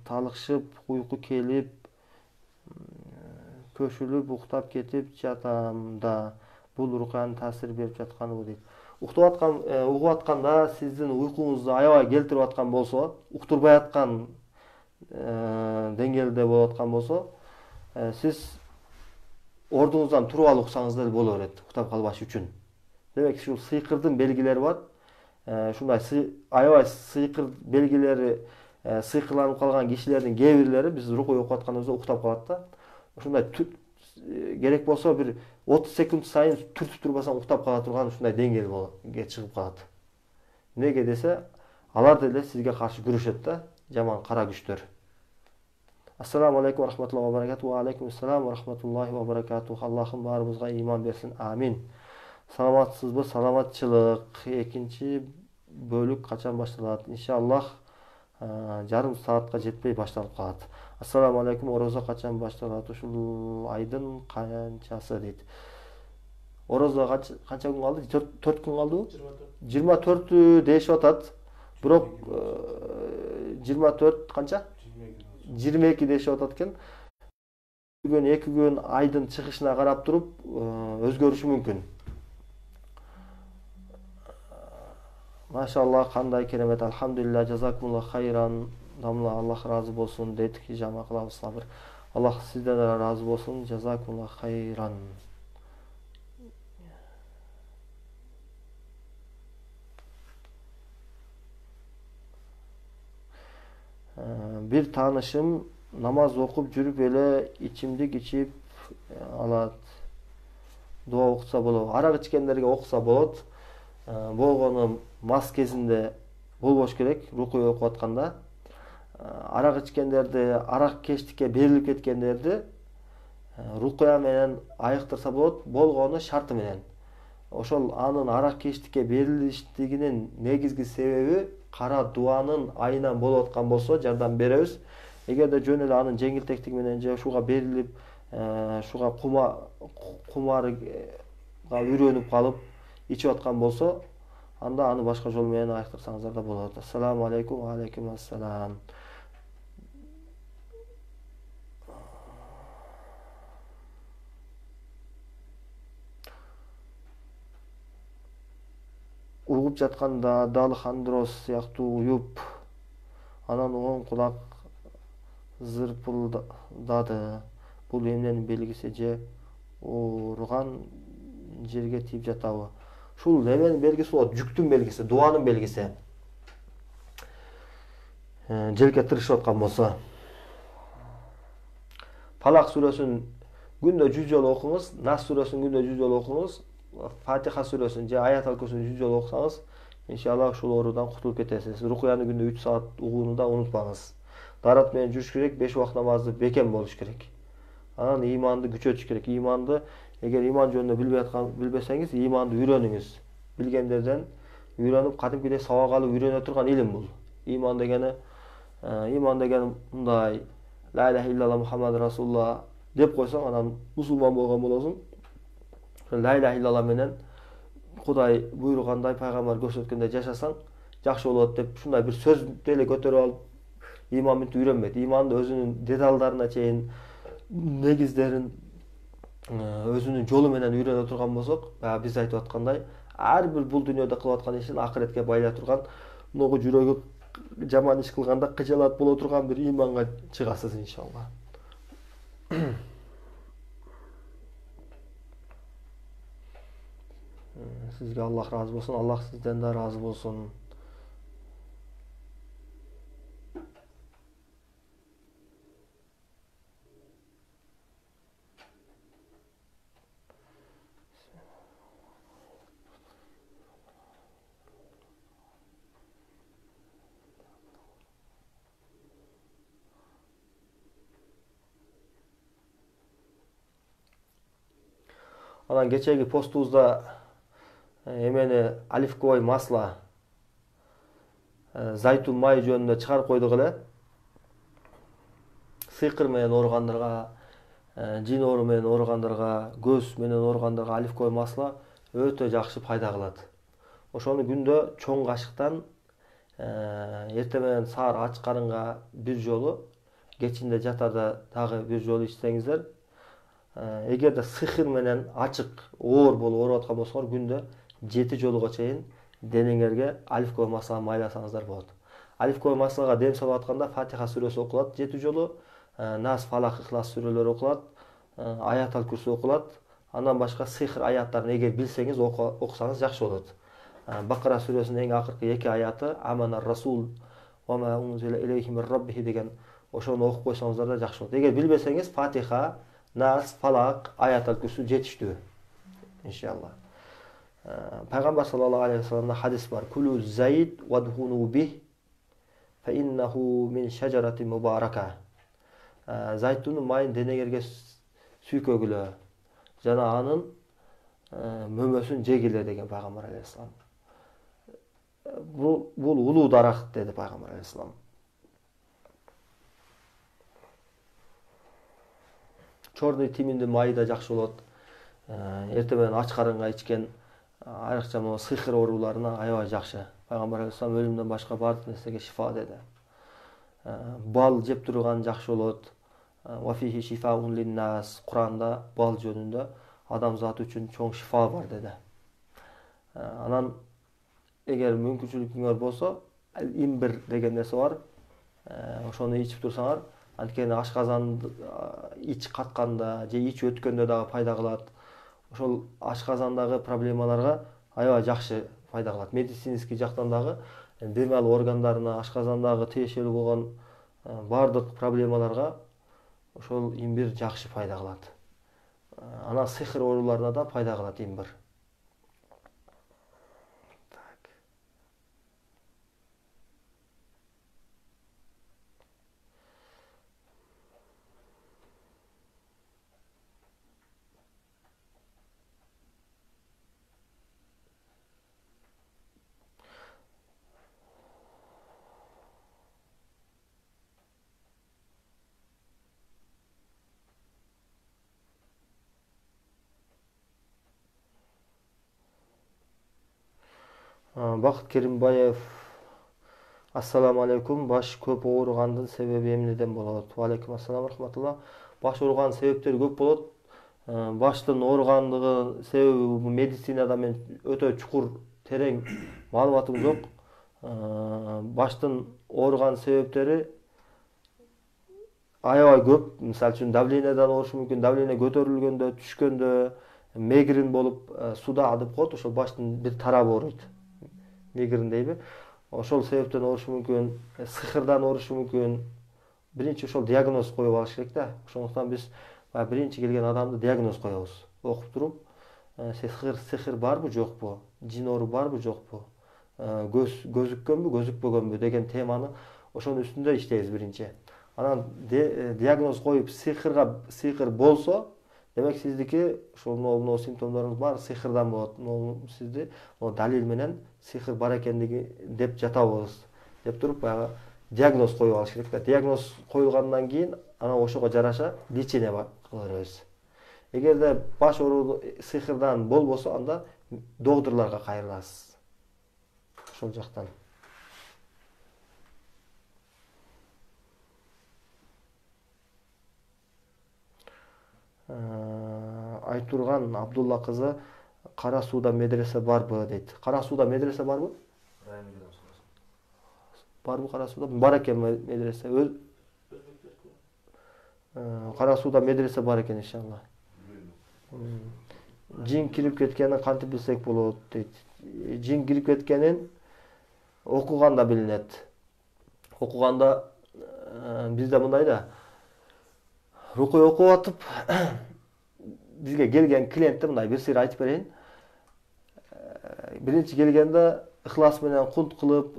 S1: талыкшып, уйку келип, көшүлүп, уктап кетип жатам да. Бул рукаянын таасир берип жатканыбы дейт. Угуп атканда сиздин уйкуңузду аябай келтирип аткан болсо, уктурбай аткан деңгээлде болуп аткан болсо, сиз ордуңуздан туруп алып уксаңыз деле боло берет, уктап калбаш үчүн. Демек, ушул сыйкырдын белгилери бар. Ушундай аябай сыйкыр белгилери, сыйкырланып калган кишилердин кээ бирлери биз рукуй окуп атканыбызда уктап калат да. Ушундай керек болсо бир 30 секунд сайын түртүп турбасаң уктап кала турган ушундай деңгээлге чыгып калат. Неге десе, алар деле сизге каршы күрөшөт да, жаман кара күчтөр. Ассаламу алейкум ва рахматуллахи ва баракатуху. Ва алейкум ассалам ва рахматуллахи ва баракатуху. Аллахым баарыбызга ыйман берсин. Амин. Саламатсызбы? Саламатчылык. Экинчи бөлүк качан башталат? Иншаллах жарым саатка жетпей башталып калат. Ассаламу алейкум, орозо качан башталат? Ушул айдын канчасы дейт. Орозо канча күн калды? 4 күн калдыбы? 24 дешип атат. Бирок 24 канча? 22 дешип атат экен. 2 күн айдын чыгышына карап туруп өзгөрүшү мүмкүн. Машаллах, кандай керемет. Алхамдулилlah, жазакумуллах хайран. Дамла, Аллах разы болсун дейт. Хижама кылабыз сабыр. Аллах сизден да разы болсун. Жазакумуллах хайран. Бир таанышым намаз окуп жүрүп эле ичимдик ичип алат. Дуа окуса болобу? Арак ичкендерге окуса болот. Болгону мас кезинде болбош керек, рукуй окуп атканда. Арак ичкендерди, арак кештикке берилип кеткендерди рукуя менен айыктырса болот, болгону шарты менен. Ошол анын арак кештикке берилиштигинин негизги себеби кара дуанын айынан болуп аткан болсо жардам беребиз. Эгерде жөн эле анын жеңилтектиги менен же ушуга берилип, ушуга кумарга үйрөнүп калып ичип аткан болсо, анда аны башка жол менен айыктырсаңыздар да болот. Ассаламу алейкум. Ва алейкум ассалам. угуп жатканда далхандроз сыяктуу уюп, анан оң кулак зырпылдады. Бул эмненин белгиси же ооруган жерге тийип жатабы? Ушул эменин белгиси болот, жүктүн белгиси, дуанын белгиси. Желке тырышып аткан болсо. Falaq сүрөсүн күндө 100 жолу окуңуз, Нас сүрөсүн күндө 100 жолу окуңуз, Фатиха сүрөсүн же Аят аль-Курсини 100 жолу окусаңыз, иншаллах ушул оорудан кутулуп кетесиз. Рукуяны күндө 3 саат угууну да унутпаңыз. Дарат менен жүрүш керек, 5 убакыт намазды бекем болуш керек. Анан иманды күчөтүш керек. Иманды, эгер иман жөнүндө билбесеңиз, иманды үйрөнүңүз. Билгендерден үйрөнүп, кадимкидей сабак алып үйрөнө турган илим бул. Иман дегени мындай: ла иляха иллалла Мухаммад Расулулла деп койсоң, анан мусулман болгон болосуң. Ла иляха иллалла менен Кудай буйругандай, пайгамбар көрсөткөндөй жашасаң жакшы болот деп ушундай бир сөз деле көтөрүп алып иман менен үйрөнбөйт. Иманды өзүнүн деталдарына чейин, негиздерин өзүнүн жолу менен үйрөнө турган болсок, биз айтып аткандай, ар бир бул дүйнөдө кылып аткан ишин акыретке байлай турган, могу жүрөгү жаман иш кылганда кыжалат боло турган бир иманга чыгасыз иншалла. Sizge Allah razı olsun. Allah sizden de razı olsun. Анан кечеги постубузда эмени оливковый масло, зайтун майы жөнүндө чыгарып койдук эле. Сыйкыр менен ооругандарга, жин оору менен ооругандарга, көз менен ооругандарга оливковый масло өтө жакшы пайда кылат. Ошону күндө чоң кашыктан эртең менен саар ач карынга бир жолу, кечинде жатарда дагы бир жолу ичсеңиздер, эгерде сыйкыр менен ачык оор болуп ооруп аткан болсоңор, күндө 7 жолуга чейин денеңерге оливковый масло майласаңыздар болот. Оливковый маслоға дем салып атканда Фатиха сүрөсү окулат 7 жолу, Нас, Фалак, Ихлас сүрөлөрү окулат, Аят аль-Курси окулат. Андан башка сыйкыр аяттарын эгер билсеңиз окусаңыз жакшы болот. Бакара сүрөсүнүн эң акыркы 2 аяты Аманар Расул ва ма унзила илейхи мир раббихи деген, ошону окуп койсоңуздар да жакшы болот. Эгер билбесеңиз Фатиха, Нас, Фалак, Аят аль-Курси жетиштүү иншалла. Пайгамбар саллаллаху алейхи ва салламда хадис бар: "Кулу зайд вадхуну бих, фа иннаху мин шажарати мубарака." Зайтунун майын денеңерге сүйкөгүлө, жана анын мөмөсүн жегиле деген пайгамбар алейхиссалам. Бул улуу даракт деди пайгамбар алейхиссалам. Чорный тиминдин майы да жакшы болот. Эртең менен ач карынга ичкен, айрыкча могу сыйкыр ооруларына аябай жакшы. Пайгамбар алейхиссалам өлүмдөн башка бардык нерсеге шифа деди. Бал жеп турган жакшы болот. Ва фихи шифаун линнас. Куранда бал жөнүндө адамзат үчүн чоң шифа бар деди. Анан эгер мүмкүнчүлүгүңөр болсо, имбир деген нерсе бар. Ошону ичип турсаңар, анткени ашказанды ич катканда же ич өткөндө дагы пайда кылат. Ошол ашказандагы проблемаларга аябай жакшы пайда кылат. Медицинский жактан дагы демал органдарына, ашказандагы тиешелүү болгон бардык проблемаларга ошол имбир жакшы пайда кылат. Анан сыйкыр ооруларына да пайда кылат имбир. Бакыт Керимбаев: Ассаламу алейкум. Баш көп ооругандын себеби эмнеден болот? Ва алейкум ассалам рахматулла. Баш ооруганын себептери көп болот. Баштын ооругандыгы себеби медицинада мен өтө чукур терең маалыматым жок. Баштын ооруган себептери аябай көп. Мисалы үчүн давленияден оорушу мүмкүн, давление көтөрүлгөндө, түшкөндө, мигрен болуп суда деп коет, ошол баштын бир тарабы ооруйт. Мигрен дейби? Ошол себептен оорушу мүмкүн, сыхырдан оорушу мүмкүн. Биринчи ошол диагноз коюп алыш керек да. Ошондуктан биз биринчи келген адамды диагноз коебуз. Окуп туруп, сыхыр барбы, жокпу? Жин оору барбы, жокпу? Көзүккөнбү, көзүкпөгөнбү деген теманы ошонун үстүндө иштейбиз биринчи. Анан диагноз коюп, сыйкыр болсо, демек сиздики ошол могу симптомдоруңуз бар, сыйкырдан болот. Сизди далил менен сыйкыр бар экендиги деп жатабыз. Деп туруп баягы диагноз коюп алыш керек да. Диагноз коюлгандан кийин анан ошого жараша лечение кыла беребиз. Эгерде баш ооруу сыйкырдан болбосо, анда доктурларга кайрыласыз. Ошол жактан. Айтурган Абдулла кызы, Кара сууда медресе барбы дейт. Кара сууда медресе барбы? Барбы Кара сууда? Бар экен медресе. Кара сууда медресе бар экен иншалла. Жин кирип кеткенин кантип билсек болот дейт. Жин кирип кеткенин окуганда билинет. Окуганда бизде мындай да, рукуя окуп атып, бизге келген клиентте мындай бир сыр айтып берейин. Биринчи келгенде ыхлас менен кунт кылып,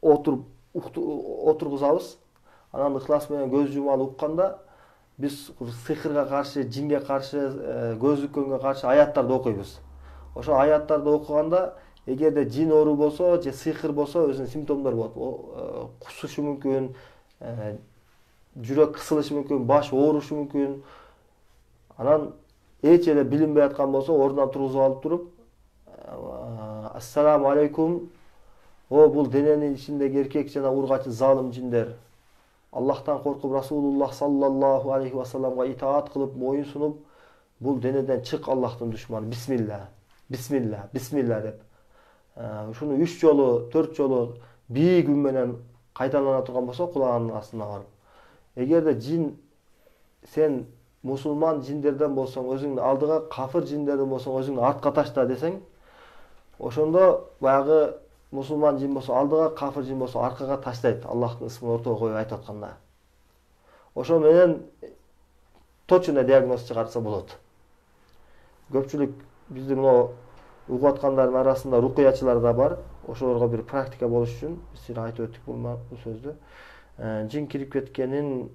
S1: отургузабыз. Анан ыхлас менен көз жумалы укканда биз сыйкырга каршы, жинге каршы, көзүккөнгө каршы аяттарды окуйбуз. Ошо аяттарды окуганда эгерде жин оору болсо же сыйкыр болсо, өзүнүн симптомдору болот. Кусушу мүмкүн, жүрөк кысылышы мүмкүн, баш оорушу мүмкүн. Анан эч эле билинбей аткан болсо, ордунан тургузуп алып туруп, ассаламу алейкум, бул дененин ичиндеги эркек жана ургачы залым жиндер. Аллахтан коркуп, Расулуллах саллаллаху алейхи ва салламга итаат кылып, моюн сунуп, бул денеден чык, Аллахтын душманы. Бисмилла, бисмилла, бисмилла деп. Ушуну 3 жолу, 4 жолу бийик үн менен кайталана турган болсо, кулаганын астына барып. Эгерде жин, сен мусулман жиндерден болсоң, өзүңдүн алдыга, кафыр жиндерден болсоң, өзүңдүн артка ташта десең, ошондо баягы мусулман жин болсо алдыга, кафыр жин болсо аркага таштайт, Аллахтын ысмын ортого коюп айтып атканда. Ошо менен точно диагноз чыгарса болот. Көпчүлүк биздин угуп аткандардын арасында рукуячылар да бар. Ошолорго бир практика болуш үчүн биз айтып өттүк бул сөздү. Жин кирип кеткенин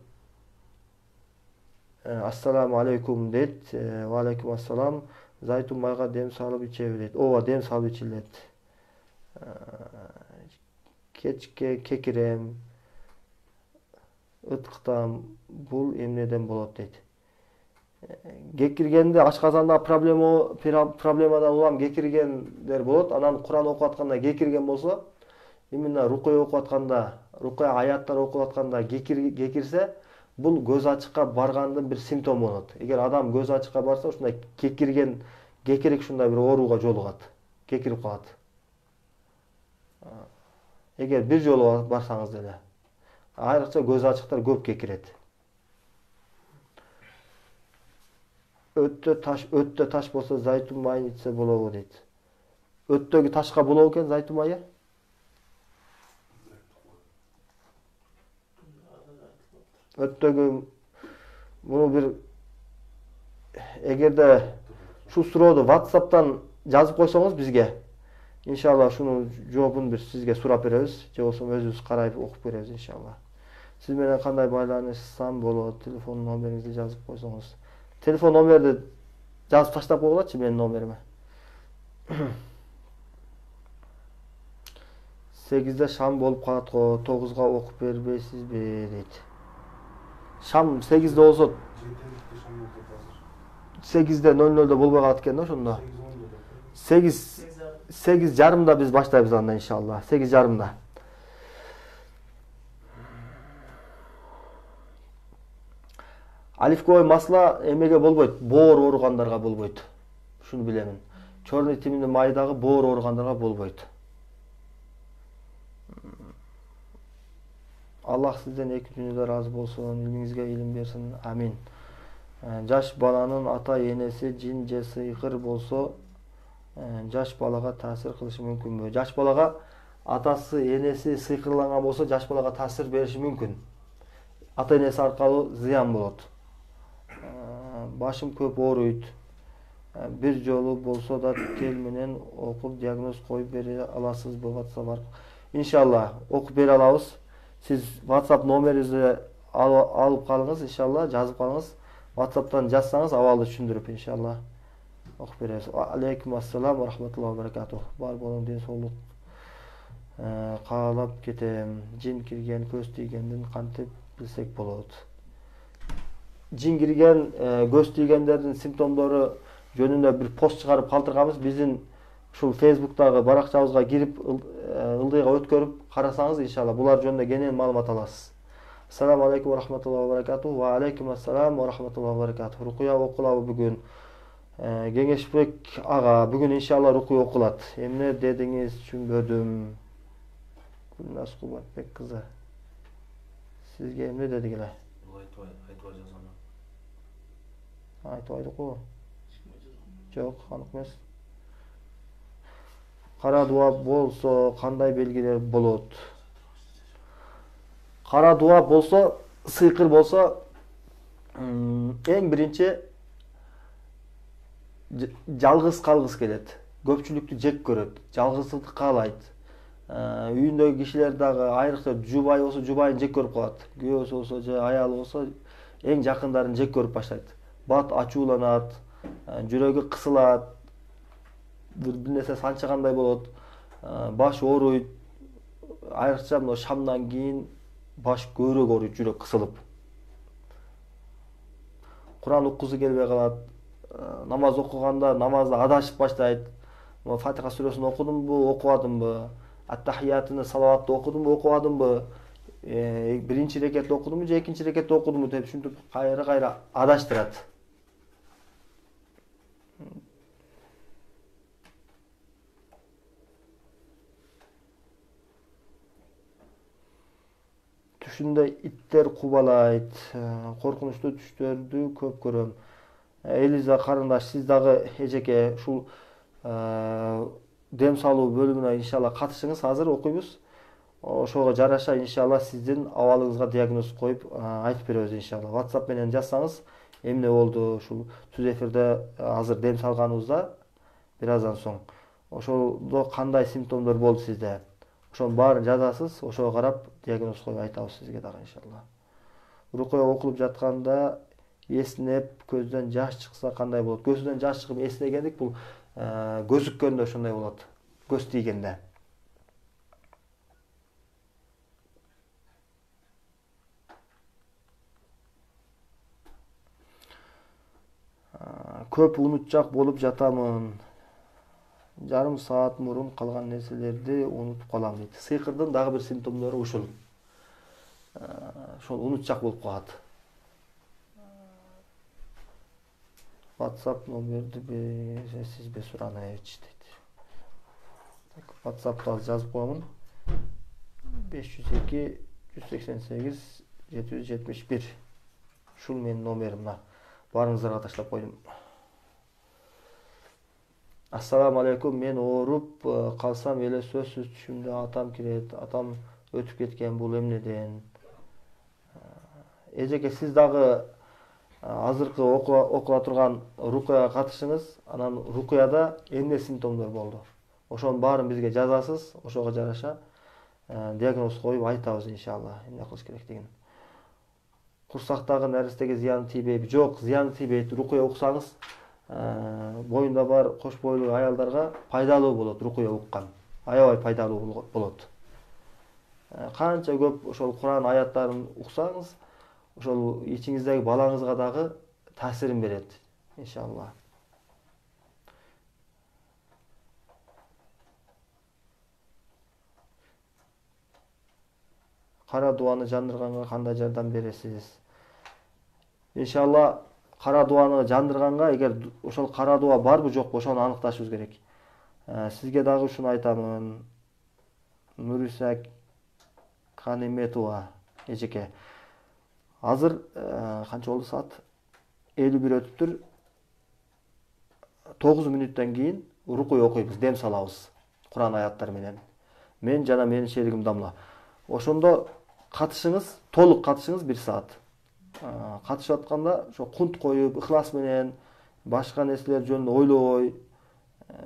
S1: ассаламу алейкум дейт. Ва алейкум ассалам. Зайтун майга дем салып ичеби дейт. Ооба, дем салып ичилет. Кечке кекирем, ыткытам, бул эмнеден болот дейт. Кекиргенде ашказанда проблемадан улам кекиргендер болот. Анан Куран окуп атканда кекирген болсо, именно рукуя окуп атканда, рукуя аяттар окуп атканда кекирсе, бул көз ачыкка баргандын бир симптому болот. Эгер адам көз ачыкка барса, ушундай кекирик ушундай бир ооруга жолугат, кекирип калат. Эгер бир жолу барсаңыз деле, айрыкча көз ачыктар көп кекирет. Өттө таш болсо зайтун майын ичсе болобу дейт. Өттөгү ташка болобу экен зайтун майы? Өттөгү муну бир эгерде шу суроону WhatsApp'тан жазып койсоңуз бизге, иншалла ушунун жообун бир сизге сурап беребиз, же болбосо өзүбүз карап окуп беребиз иншалла. Сиз менен кандай байланышсам болот, телефон номериңизди жазып койсоңуз. Телефон номерди жазып таштап койгулачы менин номериме. 8-де шам болуп калат го, 9-га окуп бербейсизби дейт. Шам 8-де болсо 8-де 00-де болбой калат экен да ошондо. 8:30 биз баштайбыз анда иншалла. 8:30. Алифковый масла эмеге болбойт, боор ооругандарга болбойт. Ушуну билемин. Черный тиминдин майы дагы боор ооругандарга болбойт. Аллах сизден эки дүйнөдө ыраазы болсун, илиңизге илим берсин. Амин. Жаш баланын ата энеси жин же сыйкыр болсо, жаш балага таасир кылышы мүмкүнбү? Жаш балага атасы, энеси сыйкырланган болсо, жаш балага таасир бериши мүмкүн. Ата энеси аркылуу зыян болот. Башым көп ооруйт. Бир жолу болсо да тел менен окуп диагноз коюп бере аласызбы? WhatsApp аркылуу. Иншалла окуп бере алабыз. Siz WhatsApp номеріңізді алып қалыңыз, иншалла, жазып қалыңыз. WhatsApp'tan жазсаңыз, авалды түшүндүрүп, иншалла, окуп беребиз. Алейкум ассалам ва рахматуллахи ва баракатух. Бар болуң, ден соолук. Каалап кетем. Жин кирген, көз тийгендин кантип билсек болот? Жин кирген, көз тийгендердин симптомдору жөнүндө бир пост чыгарып калтырганбыз. Биздин ушул Facebook'тагы баракчабызга кирип, ылдыйга өткөрүп карасаңыз, иншалла, булар жөнүндө кенен маалымат аласыз. Ассаламу алейкум ва рахматуллахи ва баракатух. Ва алейкум ассалам ва рахматуллахи ва баракатух. Рукуя окулабы бүгүн? Кеңешбек ага, бүгүн иншалла рукуя окулат. Эмне дедиңиз, түшүнбөдүм. Гүлназ Кубатбек кызы. Сизге эмне дедигиле? Айтбайдык го. Жок, анык эмес. Кара дуа болсо кандай белгилер болот? Кара дуа болсо, сыйкыр болсо, эң биринчи жалгыз калгыс келет. Көпчүлүктү жек көрөт, жалгыздыкты каалайт. Үйүндөгү кишилер дагы айрыкча жубайы болсо, жубайын жек көрүп калат. Күйөөсү болсо же аялы болсо, эң жакындарын жек көрүп баштайт. Бат ачууланат, жүрөгү кысылат, бир нерсе санчыгандай болот, баш ооруйт. Айрыкча мына шамдан кийин баш көбүрөөк ооруйт, жүрөк кысылып. Куран окугусу келбей калат. Намаз окуганда намазда адашып баштайт. Фатиха сүрөсүн окудумбу, окубадымбы? Ат-тахиятыны, салаватты окудумбу, окубадымбы? Биринчи рекетте окудумбу же экинчи рекетте окудумбу деп ушинтип кайра адаштырат. Түшүндө иттер кубалайт. Коркунучтуу түштөрдү көп көрөм. Элиза карындаш, сиз дагы эжеке ушул дем салуу бөлүмүнө иншалла катышыңыз. Азыр окуйбуз. Ошого жараша иншалла сиздин абалыңызга диагноз коюп айтып беребиз иншалла. WhatsApp менен жазсаңыз, эмне болду ушул түз эфирде азыр дем салганыбызда бир аздан соң. Ошолдо кандай симптомдор болду сизде? Ошонун баарын жазасыз, ошого карап диагноз коюп айтабыз сизге дагы иншалла. Рукуя окулуп жатканда эснеп, көздөн жаш чыкса кандай болот? Көздөн жаш чыгып эснегендик бул көзүккөндө ошондой болот. Көз тийгенде. Көп унутчак болуп жатамын. Жарым саат мурун калган нерселерди унутуп калам дейт. Сыйкырдын дагы бир симптомдору ушул. Ошол унутчак болуп калат. WhatsApp номерди бересизби суранайчы дейт. WhatsApp'та жазып коемун. 502 188 771. Ушул менин номерим. Баарыңыздарга таштап койдум. Ассаламу алейкум, мен ооруп калсам эле сөзсүз түшүмдө атам кирет. Атам өтүп кеткен, бул эмнеден? Эжеке, сиз дагы азыркы окула турган рукуяга катышыңыз. Анан рукуяда эмне симптомдор болду? Ошонун баарын бизге жазасыз, ошого жараша диагноз коюп айтабыз иншалла, эмне кылыш керектигин. Курсактагы нәрестеге зыяны тийбейби? Жок, зыяны тийбейт. Рукуя уксаңыз, боюнда бар кош бойлуу аялдарга пайдалуу болот рукуя уккан. Аябай пайдалуу болот. Канча көп ошол Куран аяттарын уксаңыз, ошол ичиңиздеги балаңызга дагы таасирин берет иншалла. Кара дуаны жандырганга кандай жардам бересиз? Иншалла кара дубаны жандырганга эгер ошол кара дуба барбы жокпу ошону аныкташыбыз керек. Сизге дагы ушуну айтамын. Нуриса Канеметова эжеке. Азыр канча болду саат? 51 өтүптүр. 9 мүнөттөн кийин рукуй окуйбуз, дем салабыз. Кур'ан аяттары менен. Мен жана менин шеригим Дамла. Ошондо катышыңыз, толук катышыңыз 1 саат. Катышып атканда ошо кунт коюп, ыхлас менен башка нерселер жөнүндө ойлобой,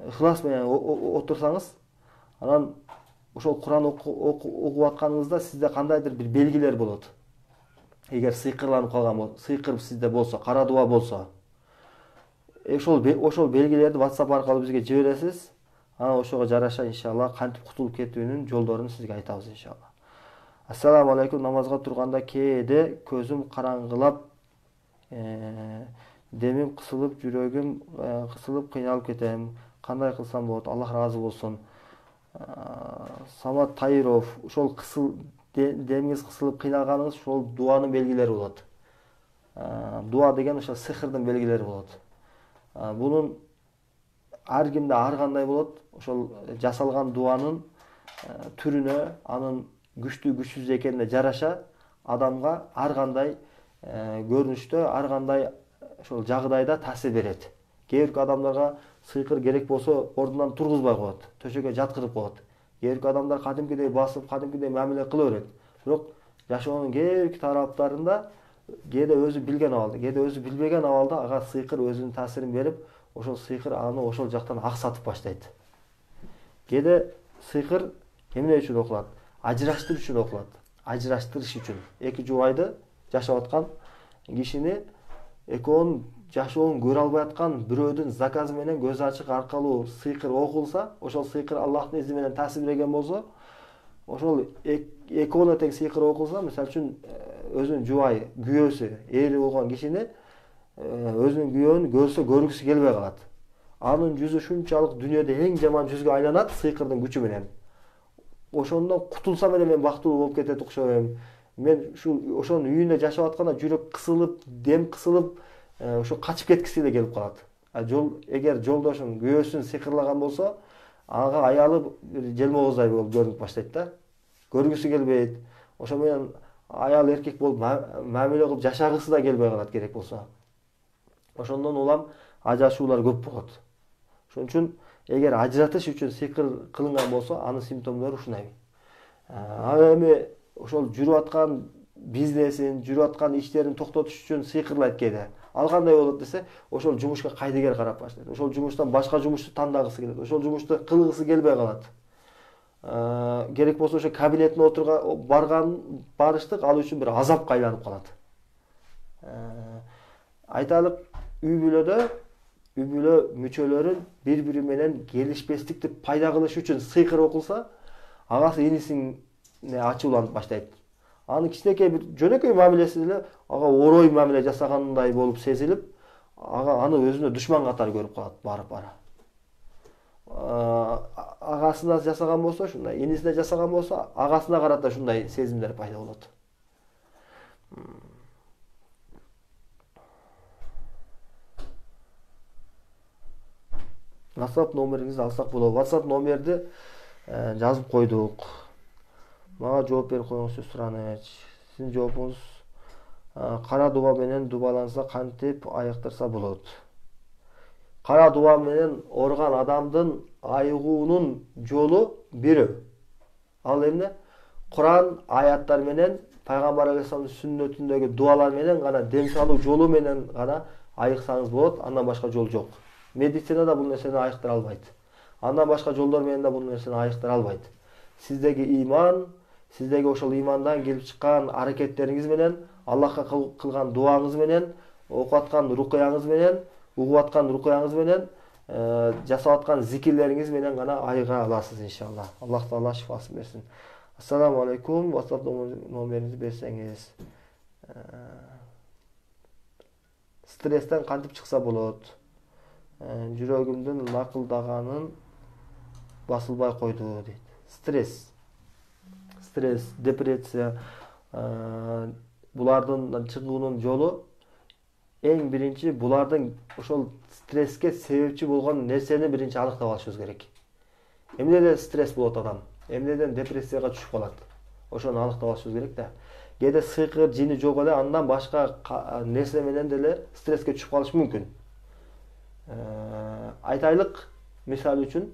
S1: ыхлас менен отурсаңыз, анан ошол Кур'ан окуп атканыңызда сизде кандайдыр бир белгилер болот. Эгер сыйкырланып калган болсо, сыйкыр сизде болсо, кара дуба болсо, ошол белгилерди WhatsApp аркылуу бизге жибересиз. Анан ошого жараша иншалла кантип кутулуп кетүүнүн жолдорун сизге айтабыз иншалла. Ассаламу алейкум. Намазга турганда кээде көзүм караңгылап, демим кысылып, жүрөгүм кысылып кыйналып кетем. Кандай кылсам болот? Аллах разы болсун. Самат Тайыров, ошол демиңиз кысылып кыйналганыңыз ошол дуанын белгилери болот. Дуа деген ошол сыхырдын белгилери болот. Бунун ар кимде ар кандай болот. Ошол жасалган дуанын түрүнө, анын күчтүү күчсүз экенине жараша адамга ар кандай көрүнүштө, ар кандай ошол жагдайда таасир берет. Кээ бир адамдарга сыйкыр керек болсо ордунан тургузбай коет, төшөккө жаткырып коет. Кээ бир адамдар кадимкидей басып, кадимкидей мамиле кыла берет. Бирок жашоонун кээ бир тараптарында кээде өзү билген абалда, кээде өзү билбеген абалда ага сыйкыр өзүнүн таасирин берип, ошол сыйкыр аны ошол жактан аксатып баштайт. Кээде сыйкыр эмне үчүн окулат? Ажыраштырыш үчүн окулат. Ажыраштырыш үчүн. Эки жубайды жашап аткан кишини экөөнүн жашоонун көрө албай аткан бирөөдүн заказы менен көз ачык аркылуу сыйкыр окулса, ошол сыйкыр Аллахтын изни менен таасир берген болсо, ошол экөөнө тең сыйкыр окулса, мисалы үчүн өзүнүн жубайы, күйөөсү, эри болгон кишини өзүнүн күйөөнү көрсө көргүсү келбей калат. Анын жүзү шунчалык дүйнөдө эң жаман жүзгө айланат сыйкырдын күчү менен. Ошондон кутулсам эле мен бактылуу болуп кетет окшойм. Мен ошонун үйүндө жашап атканда жүрөк кысылып, дем кысылып, ошо качып кеткиси эле келип калат. Эгер жолдошун күйөөсүн сыйкырлаган болсо, ага аялы бир желмооздай болуп көрүнүп баштайт да. Көргүсү келбейт. Ошо менен аял эркек болуп мамиле кылып жашагысы да келбей калат керек болсо. Ошондон улам ажырашуулар көп болот. Ошон үчүн эгер ажыратыш үчүн сыйкыр кылынган болсо, анын симптомдору ушундай. Эми ошол жүрүп аткан бизнесин, жүрүп аткан иштерин токтотуш үчүн сыйкырлайт кээде. Ал кандай болот десе, ошол жумушка кайдыгер карап баштайт. Ошол жумуштан башка жумушту тандагысы келет. Ошол жумушту кылгысы келбей калат. Керек болсо ошо кабинетине барыштык ал үчүн бир азапка айланып калат. Айтайлык, үй бүлө мүчөлөрүн бири-бири менен келишпестикти пайда кылыш үчүн сыйкыр окулса, агасы инисине ачууланып баштайт. Аны кичинекей бир жөнөкөй мамилеси эле ага орой мамиле жасагандай болуп сезилип, аны өзүнө душман катары көрүп калат бара-бара. Агасына жасаган болсо ушундай, инисине жасаган болсо агасына карата ушундай сезимдер пайда болот. WhatsApp номериңизди алсак болот. WhatsApp номерди жазып койдук. Мага жооп берип коюңузчу сураныч. Сиздин жоопуңуз кара дуба менен дубаланса кантип айыктырса болот? Кара дуба менен ооруган адамдын айыгуунун жолу бирөө. Ал эмне? Кур'ан аяттары менен, пайгамбар алейхисаламдын сүннөтүндөгү дуалар менен гана, дем салуу жолу менен гана айыксаңыз болот, андан башка жол жок. Медицина да бул нерсени айыктыра албайт. Андан башка жолдор менен да бул нерсени айыктыра албайт. Сиздеги иман, сиздеги ошол имандан келип чыккан аракеттериңиз менен, Аллахка кылган дуаңыз менен, окуп аткан рукуяңыз менен, угуп аткан рукуяңыз менен, жасап аткан зикирлериңиз менен гана айыга аласыз иншалла. Аллах Таала шифасын берсин. Ассаламу алейкум. WhatsApp номериңизди берсеңиз. Стресстен кантип чыкса болот? Жүрөгүмдүн лакылдаганын басылбай койду дейт. Стресс, депрессия, булардын чыгуунун жолу эң биринчи булардын ошол стресске себепчи болгон нерсени биринчи аныктап алышыбыз керек. Эмнеден стресс болот адам? Эмнеден депрессияга түшүп калат? Ошону аныктап алышыбыз керек да. Кээде сыйкыр, жини жок эле андан башка нерсе менен деле стресске түшүп калыш мүмкүн. Айтайлык, мисалы үчүн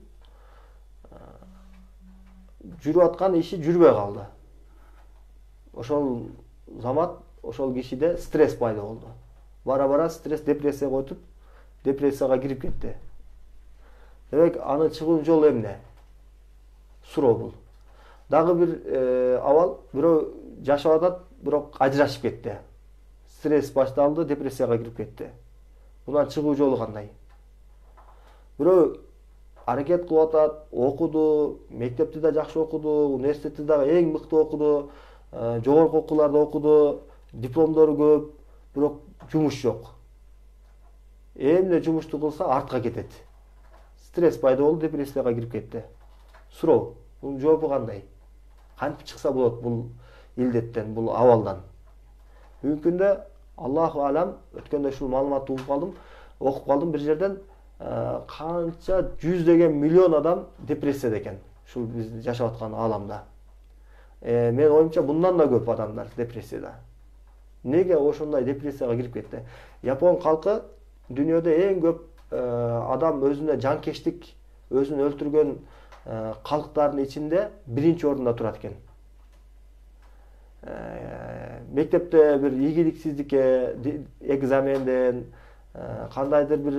S1: жүрүп аткан иши жүрбөй калды. Ошол замат ошол кишиде стресс пайда болду. Бара-бара стресс депрессияга өтүп, депрессияга кирип кетти. Демек, анын чыгуу жолу эмне? Суроо бул. Дагы бир абал, бирөө жашап атат, бирок ажырашып кетти. Стресс башталды, депрессияга кирип кетти. Мундан чыгуу жолу кандай? Бирөө аракет кылып атат, окуду, мектепти да жакшы окуду, университетти да эң мыкты окуду, жогорку окууларда окуду, дипломдору көп, бирок жумуш жок. Эмне жумушту кылса артка кетет. Стресс пайда болуп, депрессияга кирип кетти. Суроо, бунун жообу кандай? Кантип чыкса болот бул илдеттен, бул абалдан? Бүгүнкү күндө Аллаху алам, өткөндө ушул маалыматты окуп калдым бир жерден, канча жүздөгөн миллион адам депрессияда экен. Ушул биз жашап аткан ааламда. Мен оюмча мындан да көп адамдар депрессияда. Неге ошондой депрессияга кирип кетти? Япон калкы дүйнөдө эң көп адам өзүнө жанкештик, өзүн өлтүргөн калктардын ичинде биринчи орунда турат экен. Мектепте бир ийгиликсиздикке, экзаменден, кандайдыр бир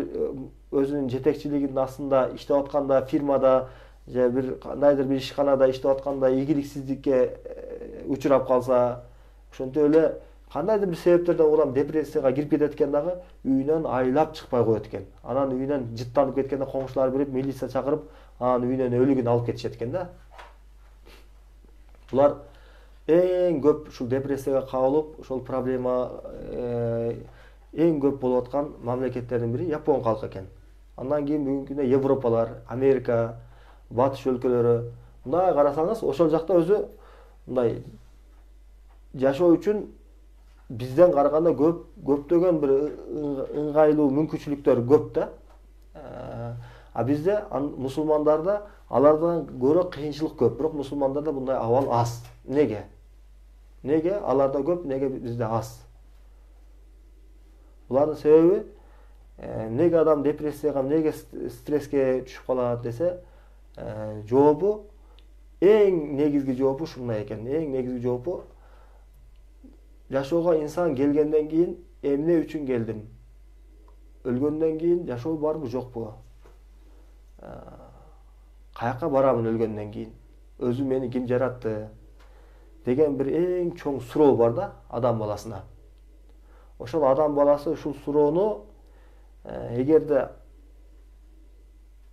S1: өзүнүн жетекчилигинин астында иштеп атканда, фирмада же бир кандайдыр бир ишканада иштеп атканда ийгиликсиздикке учурап калса, ошентип эле кандайдыр бир себептерден адам депрессияга кирип кетет экен дагы, үйүнөн айлап чыкпай коет экен. Анан үйүнөн жыттанып кеткенде коңшулар билип, милиция чакырып, анын үйүнөн өлүгүн алып кетишет экен да. Булар эң көп ушул депрессияга кабылып, ошол проблема эң көп болуп аткан мамлекеттердин бири Япон калкы экен. Андан кийин бүгүнкү күндө Европалар, Америка, батыш өлкөлөрү. Мындай карасаңыз, ошол жакта өзү мындай жашоо үчүн бизден караганда көптөгөн бир ыңгайлуу мүмкүнчүлүктөр көп да. А бизде мусулмандарда алардан көрө кыйынчылык көп, бирок мусулмандарда мындай абал аз. Неге? Неге аларда көп, неге бизде аз? Булардын себеби неге адам депрессияга, неге стресске түшүп калат десе, жообу, эң негизги жообу ушундай экен. Эң негизги жообу жашоого инсан келгенден кийин эмне үчүн келдим? Өлгөндөн кийин жашоо барбы, жокпу? Каяка барамын өлгөндөн кийин? Өзү мени ким жаратты? Деген бир эң чоң суроо бар да адам баласына. Ошол адам баласы ушул суроону эгерде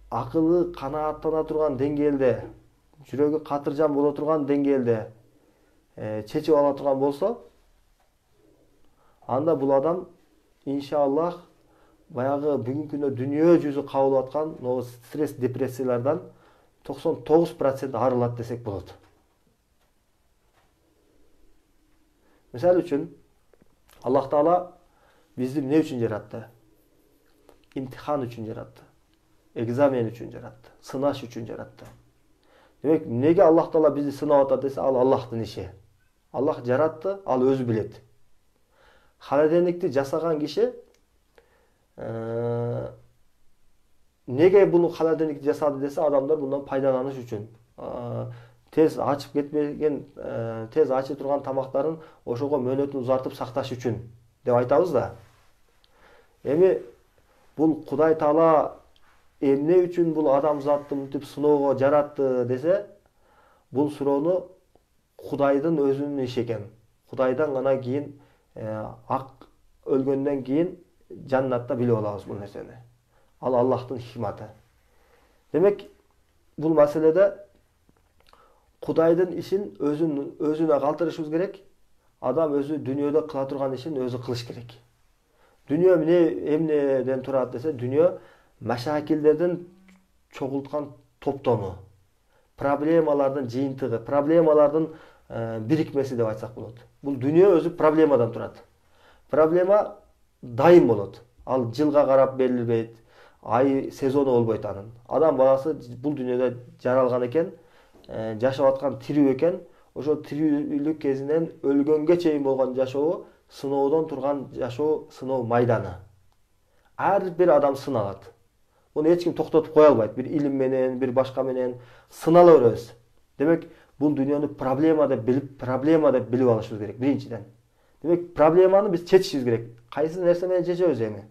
S1: акылы канааттана турган деңгээлде, жүрөгү катыржан боло турган деңгээлде чечип ала турган болсо, анда бул адам иншаллах баягы бүгүнкү күндө дүйнө жүзү кабылып аткан стресс, депрессиялардан 99% арылат десек болот. Мисалы үчүн, Аллах Таала бизди эмне үчүн жаратты? Имтихан үчүн жаратты. Экзамен үчүн жаратты. Сынаш үчүн жаратты. Демек, неге Аллах Таала бизди сынап атат десе, ал Аллахтын иши. Аллах жаратты, ал өзү билет. Холодильникти жасаган киши неге буну холодильникти жасады десе, адамдар мындан пайдаланыш үчүн. Тез ачып кетпеген, тез ачып турган тамактарын ошого мөөнөтүн узартып сакташ үчүн деп айтабыз да. Эми бул Кудай Таала эмне үчүн бул адамзатты мынтип сыноого жаратты десе, бул суроону Кудайдын өзүнүн иши экен. Кудайдан гана кийин ак өлгөндөн кийин жаннатта билип алабыз бул нерсени. Ал Аллахтын хикматы. Демек, бул маселеде Кудайдын ишин өзүнө калтырышыбыз керек. Адам өзү дүйнөдө кыла турган ишин өзү кылыш керек. Дүйнө эмнеден турат десе, дүйнө машакилдердин чогулткан топтому, проблемалардын жыйынтыгы, проблемалардын бирикмеси деп айтсак болот. Бул дүйнө өзү проблемадан турат. Проблема дайым болот. Ал жылга карап берилбейт, ай сезону болбойт анын. Адам баласы бул дүйнөдө жаралган экен, жашап аткан тирүү экен. Ошол тирүүлүк кезинен өлгөнгө чейин болгон жашоо сыноодон турган жашоо, сыноо майданы. Ар бир адам сыналат. Муну эч ким токтотуп кое албайт. Бир илим менен, бир башка менен сынала беребиз. Демек, бул дүйнөнү проблема деп билип алышыбыз керек биринчиден. Демек, проблеманы биз чечишибиз керек. Кайсы нерсе менен чечебиз эми?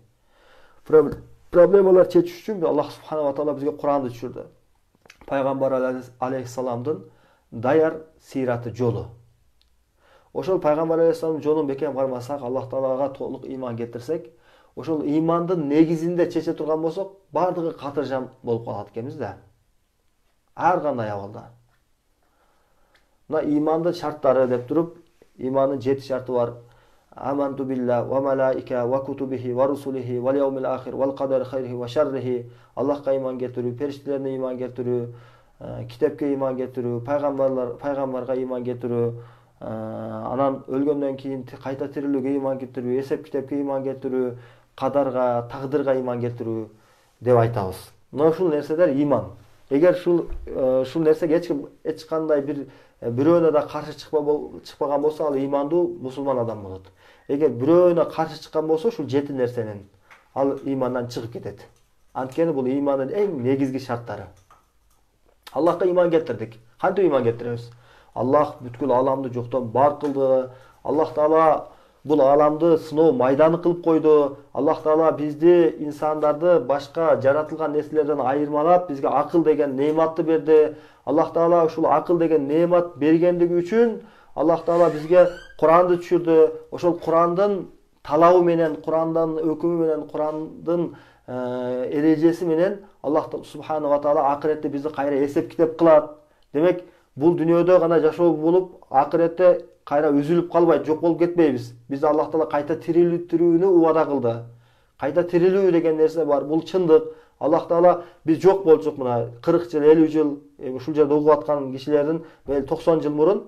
S1: Проблемалар чечиш үчүн Аллах субханала ва таала бизге Куранды түшүрдү. Пайгамбар алейхиссаламдын даяр сыйраты жолу. Ошол пайгамбар алейхиссаламдын жолун бекем кармасак, Аллах таалага толук ыйман келтирсек, ошол ыймандын негизинде чече турган болсок, бардыгы катыржам болуп калат экенбиз да. Ар кандай абалда. Мына ыймандын шарттары деп туруп, ыймандын 7 шарты бар. Аманту билла ва малаика ва кутубихи ва русулихи ва яумил ахир ва кадар хайрихи ва шаррихи. Аллахка ыйман келтирүү, периштелерге ыйман келтирүү, китепке ыйман келтирүү, пайгамбарга ыйман келтирүү, анан өлгөндөн кийин кайта тирилүүгө ыйман келтирүү, эсеп китепке ыйман келтирүү, кадарга, тагдырга ыйман келтирүү деп айтабыз. Мына ушул нерселер ыйман. Эгер ушул нерсеге эч кандай бирөөнө да каршы чыкпаган болсо, ал ыймандуу мусулман адам болот. Эгер бирөөнө каршы чыккан болсо, ушул 7 нерсенин ал ыймандан чыгып кетет. Анткени бул ыймандын эң негизги шарттары. Аллахка ыйман келтирдик. Кантип ыйман келтиребиз? Аллах бүткүл аламды жоктон бар кылды. Аллах таала бул аламды сыноо майданы кылып койду. Аллах таала бизди, инсандарды башка жаратылган нерселерден айырмалап, бизге акыл деген неаматты берди. Аллах таала ушул акыл деген неамат бергендиги үчүн Аллах таала бизге Куранды түшүрдү. Ошол Курандын талабы менен, Курандын өкүмү менен, Курандын эрежеси менен Аллах субхана ва таала акыретте бизди кайра эсеп китеп кылат. Демек, бул дүйнөдө гана жашоо болуп, акыретте кайра үзүлүп калбайт, жок болуп кетпейбиз. Бизди Аллах таала кайта тирилтирүүнү убада кылды. Кайта тирилүү деген нерсе бар, бул чындык. Аллах таала биз жок болчук мына 40 жыл, 50 жыл ушул жерде угуп аткан кишилердин 90 жыл мурун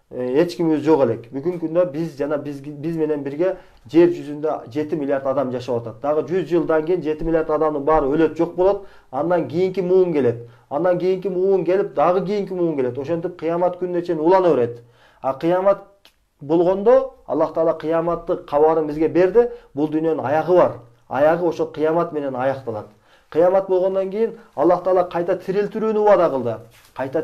S1: эч кимибиз жок элек. Бүгүнкү күндө биз менен бирге жер жүзүндө 7 миллиард адам жашап атат. Дагы 100 жылдан кийин 7 миллиард адамдын баары өлөт, жок болот. Андан кийинки муун келет. Андан кийинки муун келип, дагы кийинки муун келет. Ошентип кыямат күнүнө чейин улана берет. А кыямат болгондо Аллах таала кыяматты кабарын бизге берди. Бул дүйнөнүн аягы бар. Аягы ошол кыямат менен аякталат. Кыямат болгондон кийин Аллах таала кайта тирилтирүүнү убада кылды. Кайта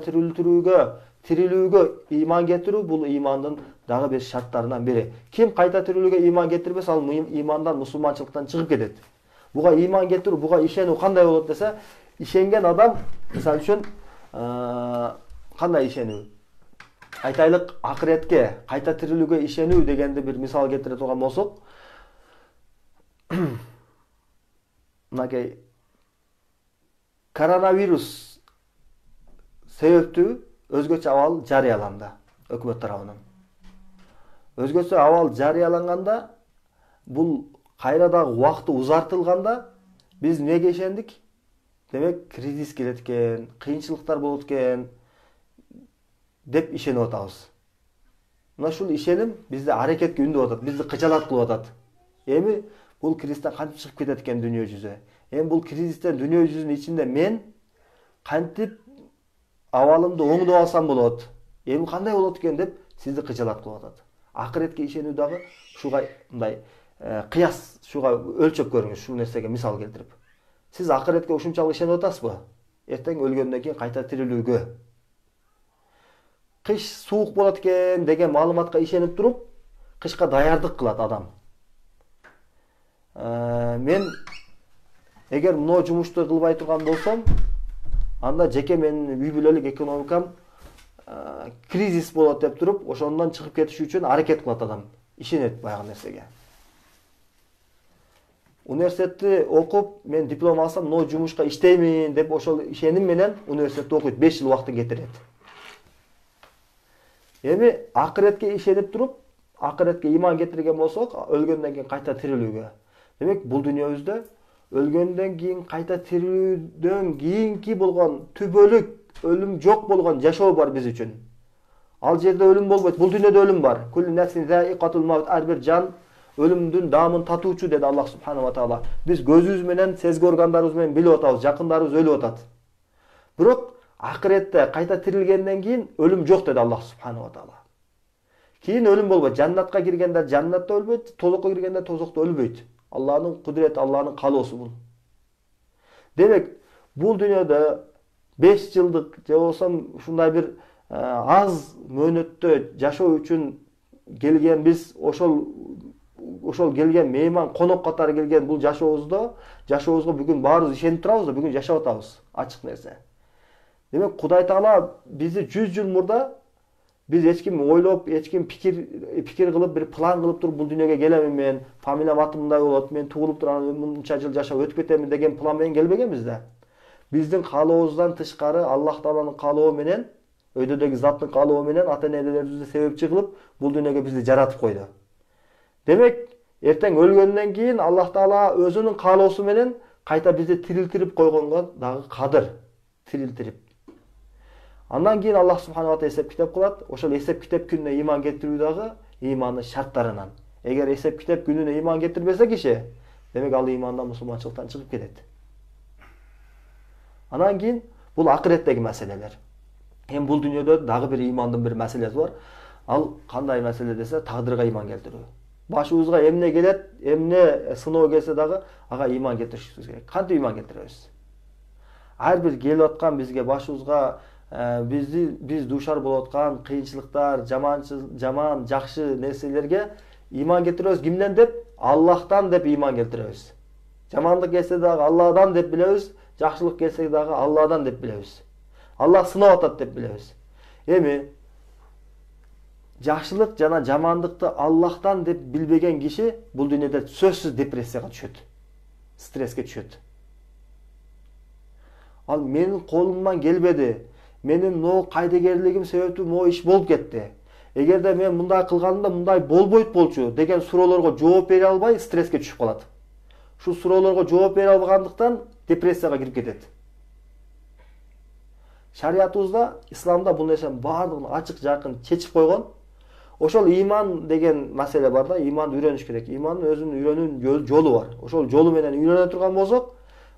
S1: тирилүүгө ыйман келтирүү бул ыймандын дагы бир шарттарынан бири. Ким кайта тирилүүгө ыйман келтирбес, ал ыймандан, мусулманчылыктан чыгып кетет. Буга ыйман келтирүү, буга ишенүү кандай болот десе, ишенген адам, мисалы үчүн, кандай ишенүү? Айтайлык, акыретке, кайта тирилүүгө ишенүү дегенди бир мисал келтире турган болсок, мынакей коронавирус себептүү өзгөчө абал жарыяланды өкмөт тарабынан. Өзгөчө абал жарыяланганда, бул кайра дагы убакыты узартылганда, биз эмнеге ишендик? Демек, кризис келет экен, кыйынчылыктар болот экен деп ишенип атабыз. Мына ушул ишеним бизди аракетке үндөп атат, бизди кыжалат кылып атат. Эми бул кризистен кантип чыгып кетет экен дүйнө жүзү? Эми бул кризистен дүйнө жүзүнүн ичинде мен кантип абалымды оңдоп алсам болот? Эми кандай болот экен деп сизди кыжалат кылып атат. Акыретке ишенүү дагы ушуга мындай кыяс, ушуга өлчөп көрүңүз, ушул нерсеге мисал келтирип. Сиз акыретке ушунчалык ишенип атасызбы? Эртең өлгөндөн кийин кайта тирилүүгө. Кыш суук болот экен деген маалыматка ишенип туруп, кышка даярдык кылат адам. Мен эгер мына жумушту кылбай турган болсом, анда жеке менин үй бүлөлүк экономикам кризис болот деп туруп, ошондон чыгып кетиш үчүн аракет кылат адам. Ишенет баягы нерсеге. Университетти окуп, мен диплом алсам, мына жумушка иштеймин деп ошол ишеним менен университетти окуйт, 5 жыл убактын кетирет. Эми акыретке ишенип туруп, акыретке ыйман келтирген болсок, өлгөндөн кийин кайта тирилүүгө. Демек, бул дүйнөбүздө өлгөндөн кийин кайта тирилүүдөн кийинки болгон түбөлүк өлүм жок болгон жашоо бар биз үчүн. Ал жерде өлүм болбойт, бул дүйнөдө өлүм бар. Куллу нафсин заиqatul maut, ар бир жан ölümдүн даамын татуучу деди Аллах субханаху ва таала. Биз көзүбүз менен, сезги органдарыбыз менен билип атабыз, жакындарыбыз өлүп атат. Бирок акыретте кайта тирилгенден кийин өлүм жок деди Аллах субханаху ва таала. Кийин өлүм болбойт. Жаннатка киргендер жаннатта өлбөйт, тозокко киргендер тозокто өлбөйт. Аллахтын кудурети, Аллахтын каалоосу бул. Демек, бул дүйнөдө 5 жылдык же болсо ушундай бир аз мөөнөттө жашоо үчүн келген биз ошол келген мейман конок катары келген бул жашообузга бүгүн баарыбыз ишенип турабыз да, бүгүн жашап атабыз. Ачык нерсе. Демек, Кудай Таала бизди 100 жыл мурда биз эч ким ойлоп, эч ким пикир кылып, бир план кылып туруп бул дүйнөгө келемин мен, фамилиям аты мындай болот, мен туулуп турам, мынча жыл жашап өтүп кетемин деген план менен келбегенбиз да. Биздин каалообуздан тышкары Аллах Тааланын каалоо менен, өйдөдөгү заттын каалоо менен ата-энелерибизди себепчи кылып бул дүйнөгө бизди жаратып койду. Демек, эртең өлгөндөн кийин Аллах Таала өзүнүн каалоосу менен кайта бизди тирилтирип койгонго дагы кадыр, тирилтирип. Андан кийин Аллах субханаху ва таала эсеп китеп кылат. Ошол эсеп китеп күнүнө ыйман келтирүү дагы ыймандын шарттарынан. Эгер эсеп китеп күнүнө ыйман келтирбесе киши, демек ал ыймандан, мусулманчылыктан чыгып кетет. Андан кийин бул акыреттеги маселелер. Эми бул дүйнөдө дагы бир ыймандын бир маселеси бар. Ал кандай маселе десе, тагдырга ыйман келтирүү. Башыбызга эмне келет, эмне сыноо келсе дагы ага ыйман келтиришибиз керек. Кантип ыйман келтиребиз? Ар бир келип аткан бизге башыбызга биз дуушар болуп аткан кыйынчылыктар, жаман, жакшы нерселерге ыйман келтиребиз. Кимден деп? Аллахтан деп ыйман келтиребиз. Жамандык келсе дагы Алладан деп билебиз, жакшылык келсе дагы Алладан деп билебиз. Аллах сынап атат деп билебиз. Эми жакшылык жана жамандыкты Аллахтан деп билбеген киши бул дүйнөдө сөзсүз депрессияга түшөт. Стресске түшөт. Ал менин колумдан келбеди. Менин могу кайдыгерлигим себептүү могу иш болуп кетти. Эгерде мен мындай кылганымда мындай болбойт болчу деген суроолорго жооп бере албай стресске түшүп калат. Ушул суроолорго жооп бере албагандыктан депрессияга кирип кетет. Шариятыбызда, исламда бул нерсенин баардыгын ачык жакын чечип койгон. Ошол ыйман деген маселе бар да, ыйманды үйрөнүш керек. Ыймандын өзүнүн үйрөнүүнүн жолу бар. Ошол жолу менен үйрөнө турган болсок,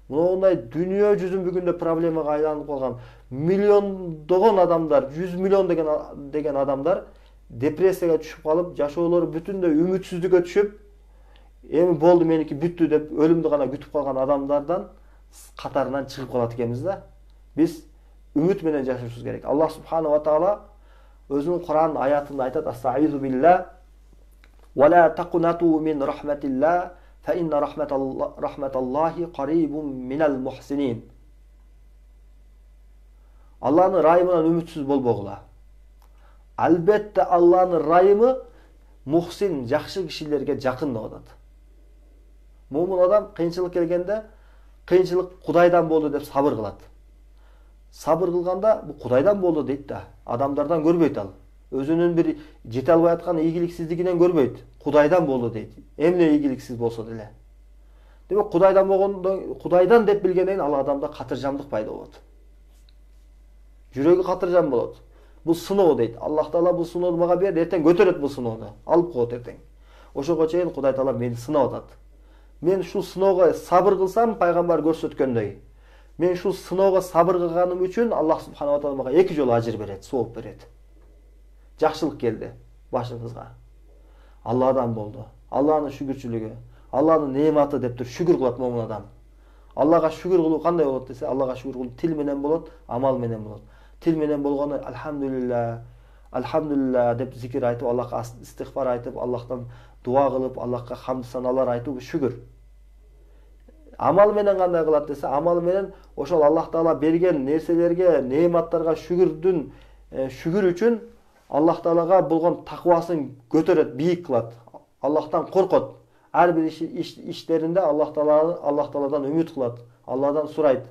S1: мындай дүйнө жүзүн бүгүндө проблемага айланып калган миллиондогон адамдар, 100 миллион деген адамдар депрессияга түшүп калып, жашоолору бүтүндөй үмүтсүздүккө түшүп, эми болду меники бүттү деп өлүмдү гана күтүп калган адамдардан катарынан чыгып калат экенбиз да. Биз үмүт менен жашашыбыз керек. Аллах субханаху ва таала өзүнүн Кур'ан аятында айтат: "Астаизу билла ва ла тaqnatu min rahmatillah fa inna rahmatallahi qaribun minal muhsinin." Аллахнын райымынан үмүтсүз болбогула. Албетте Аллахнын райымы мухсин, жакшы кишилерге жакын деп атат. Мумин адам кыйынчылык келгенде, кыйынчылык Кудайдан болду деп сабыр кылат. Сабыр кылганда бу Кудайдан болду дейт да, адамдардан көрбөйт ал. Өзүнүн бир жете албай аткан ийгиликсиздигинен көрбөйт. Кудайдан болду дейт. Эмне ийгиликсиз болсо деле. Демек Кудайдан болгондо, Кудайдан деп билгенден ал адамда катыржамдык пайда болот. Жүрөгү катыржам болот. Бул сыноо дейт. Аллах Таала бул сыноону мага берди, эртең көтөрөт бул сыноону. Алып коет эртең. Ошого чейин Кудай Таала мени сынап атат. Мен ушул сыноого сабыр кылсам, пайгамбар көрсөткөндөй, мен ушул сыноого сабыр кылганым үчүн Аллах субханаху ва таала мага 2 жолу ажыр берет, сооп берет. Жакшылык келди башыңызга. Алладан болду. Алланын шүгүрчүлүгү, Алланын неематы деп туруп шүгүр кылат момун адам. Аллага шүгүр кылуу кандай болот десе, Аллага шүгүр кылуу тил менен болот, амал менен болот. Тил менен болгону алхамдулилlah деп зикир айтып, Аллахка истигфар айтып, Аллахтан дуа кылып, Аллахка хамд саналар айтуу шүгүр. Амал менен кандай кылат десе, амал менен ошол Аллах Таала берген нерселерге, неематтарга шүгүр үчүн Аллах Таалага болгон таквасын көтөрөт, бийик кылат. Аллахтан коркот. Ар бир иштеринде Аллах Тааладан үмүт кылат, Алладан сурайт,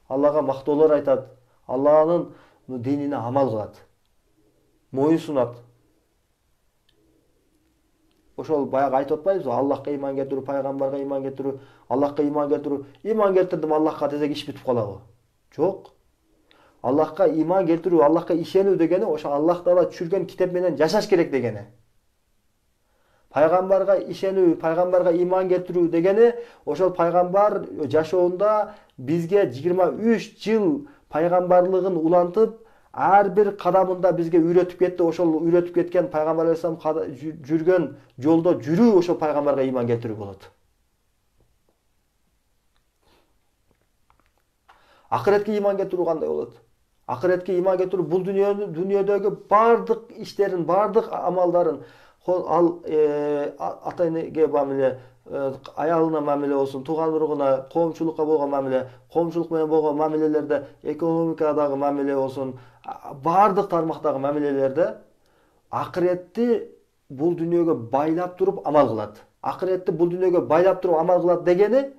S1: Аллага мактоолор айтат, Алланын динине амал кылат, моюн сунат. Ошол баягы айтып атпайбызбы? Аллахка ыйман келтирүү, пайгамбарга ыйман келтирүү, Аллахка ыйман келтирүү. Ыйман келтирдим Аллахка десек иш бүтүп калабы? Жок. Аллахка ыйман келтирүү, Аллахка ишенүү дегени ошо Аллах Таала түшүргөн китеп менен жашаш керек дегени. Пайгамбарга ишенүү, пайгамбарга иман келтирүү дегени ошол пайгамбар жашоонда бизге 23 жыл пайгамбарлыгын улантып, ар бир кадамында бизге үйрөтүп кетти. Ошол үйрөтүп кеткен пайгамбар алейхисалам жүргөн жолдо жүрүү ошол пайгамбарга иман келтирүү болот. Акыретке иман келтирүү кандай болот? Акыретке иман келтирүү бул дүйнөдөгү бардык иштерин, бардык амалдарын, ал ата-энеге мамиле, аялына мамиле болсун, тууган уругуна, коомчулукка болгон мамиле, коомчулук менен болгон мамилелерде, экономикадагы мамиле болсун, бардык тармактагы мамилелерде акыретти бул дүйнөгө байлап туруп амал кылат. Акыретти бул дүйнөгө байлап туруп амал кылат дегени,